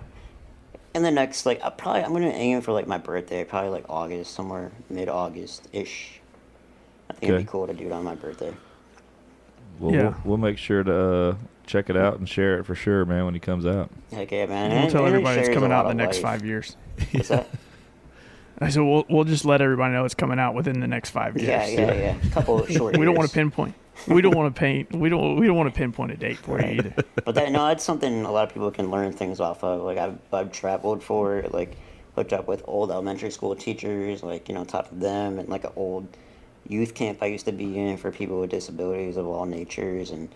in the next, like, I'm gonna aim for like my birthday, probably like August, somewhere mid-August ish. I think it'd Okay. be cool to do it on my birthday. Well, Yeah. we'll make sure to check it out and share it for sure, man, when he comes out. Heck yeah, man. We'll tell And it everybody it's shares coming a out lot in the of next life. 5 years. What's that? I said we'll just let everybody know it's coming out within the next 5 years. Yeah. A couple of short We don't want years. to pinpoint. We don't want to paint. We don't want to pinpoint a date for you either. But that's something a lot of people can learn things off of. Like I've traveled for it, like hooked up with old elementary school teachers, like talked to them, and like an old youth camp I used to be in for people with disabilities of all natures, and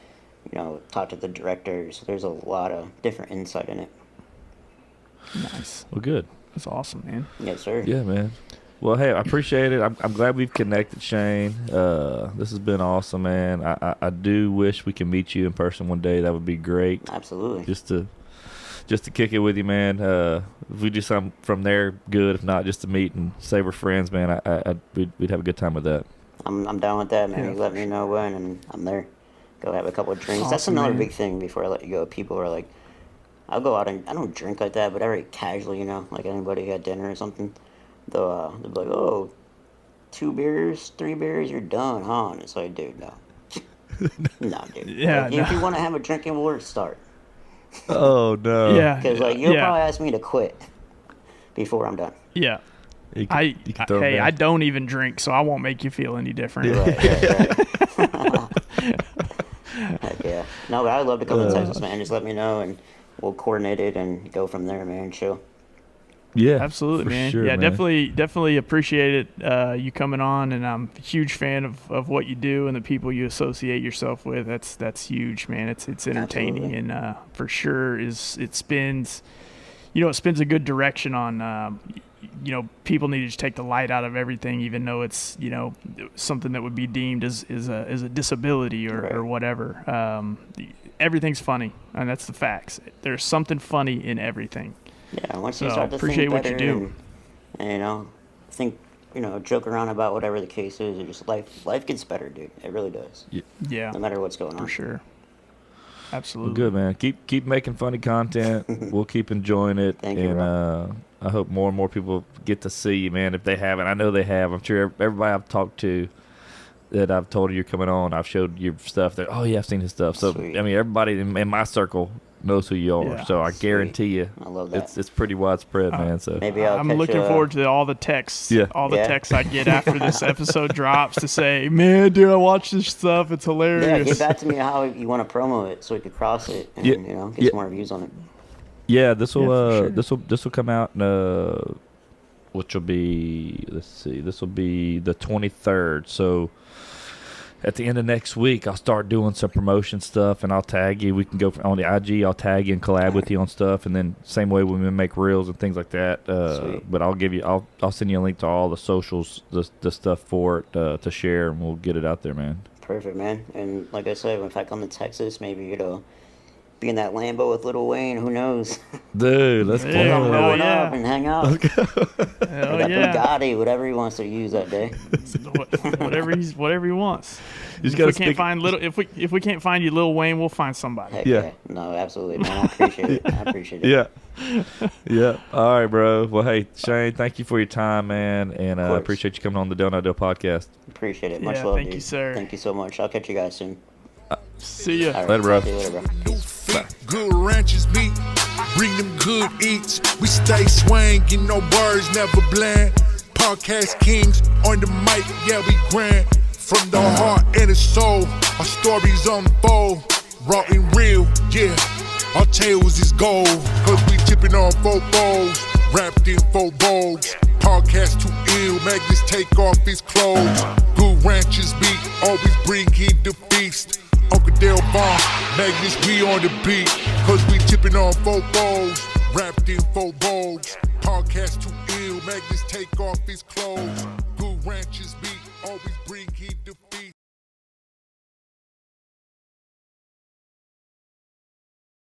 talked to the directors. So there's a lot of different insight in it. Nice. Well, good. That's awesome, man. Yes, sir. Yeah, man. Well, hey, I appreciate it. I'm glad we've connected, Shane. This has been awesome, man. I do wish we could meet you in person one day. That would be great. Absolutely. Just to kick it with you, man. If we do something from there, good. If not, just to meet and say we're friends, man. We'd have a good time with that. I'm down with that, man. Yeah, You let me know when, and I'm there. Go have a couple of drinks. That's Awesome, another man. big thing before I let you go. People are like, I'll go out and I don't drink like that, but very casually, like anybody at dinner or something. They'll be like, oh, 2 beers, 3 beers, you're done, huh? And it's like, dude, no. No, dude. Yeah, If you no. want to have a drinking, we'll start. Oh no. Yeah. Because you'll yeah. probably ask me to quit before I'm done. Yeah. You can throw 'em Hey, down. I don't even drink, so I won't make you feel any different. Right. Heck yeah. No, but I'd love to come to Texas, man. Just let me know, and we'll coordinate it and go from there, man. Chill. Yeah, Absolutely, for man. sure, Yeah, man. definitely appreciate it. You coming on, and I'm a huge fan of what you do and the people you associate yourself with. That's huge, man. It's entertaining, Absolutely. and for sure it spins a good direction on. People need to just take the light out of everything, even though it's something that would be deemed as a disability or Right. whatever. Everything's funny, and that's the facts. There's something funny in everything. Yeah, once you So, start to appreciate think what you better do. and think, joke around about whatever the case is, or just life gets better, dude. It really does. Yeah, No matter what's going on. for sure. Well, Absolutely. good, man. Keep making funny content. We'll keep enjoying it. Thank you, and I hope more and more people get to see you, man. If they haven't, I know they have. I'm sure everybody I've talked to that I've told you you're coming on, I've showed your stuff. That oh yeah, I've seen his stuff. So Sweet. I mean, everybody in my circle knows who you are. Yeah. So I guarantee you, I love that. it's pretty widespread, man. So Maybe I'll I'm catch looking you, forward to all the texts. Yeah. All the Yeah. texts I get after this episode drops to say, "Man, dude, I watched this stuff. It's Yeah, hilarious." get back to me how you want to promo it so we could cross it and Yeah. get Yeah. some more views on it. yeah, this will Yeah, for sure. this will come out. Which will be this will be the 23rd. So at the end of next week, I'll start doing some promotion stuff, and I'll tag you. We can go on the IG. I'll tag you and collab with you on stuff, and then same way when we make reels and things like that. Sweet. But I'll send you a link to all the socials, the stuff for it to share, and we'll get it out there, man. Perfect, man. And like I said, if I come to Texas, maybe be in that Lambo with Lil Wayne. Who knows? Dude, let's Yeah, Come hell rolling yeah. up and hang out. Hell Or that yeah. Bugatti, whatever he wants to use that day. whatever he wants. You just If gotta we can't stick- find if we can't find you, Lil Wayne, we'll find somebody. Heck Yeah. yeah. No, absolutely, man. I appreciate it. I appreciate it. Yeah. Yeah. All right, bro. Well, hey, Shane, thank you for your time, man, and I course. appreciate you coming on the Don't Do podcast. Appreciate it. Much Yeah, love, thank dude. you, sir. Thank you so much. I'll catch you guys soon. See ya. All right. Later, bro. See you later, bro. New feet, good ranches meat, bring them good eats. We stay swinging, no words, never bland. Podcast kings on the mic, yeah, we grand. From the heart and the soul, our stories unfold. Raw and real, yeah, our tales is gold. Cause we tipping on 4 bowls, wrapped in 4 bowls. Podcast too ill, Magnus take off his clothes. Good ranches meat, always bring in the feast. Uncle Dale Bomb, Magnus, we on the beat. Cause we tipping on 4 bowls, wrapped in 4 bowls. Podcast too ill, Magnus take off his clothes. Good ranches meat, always bring in the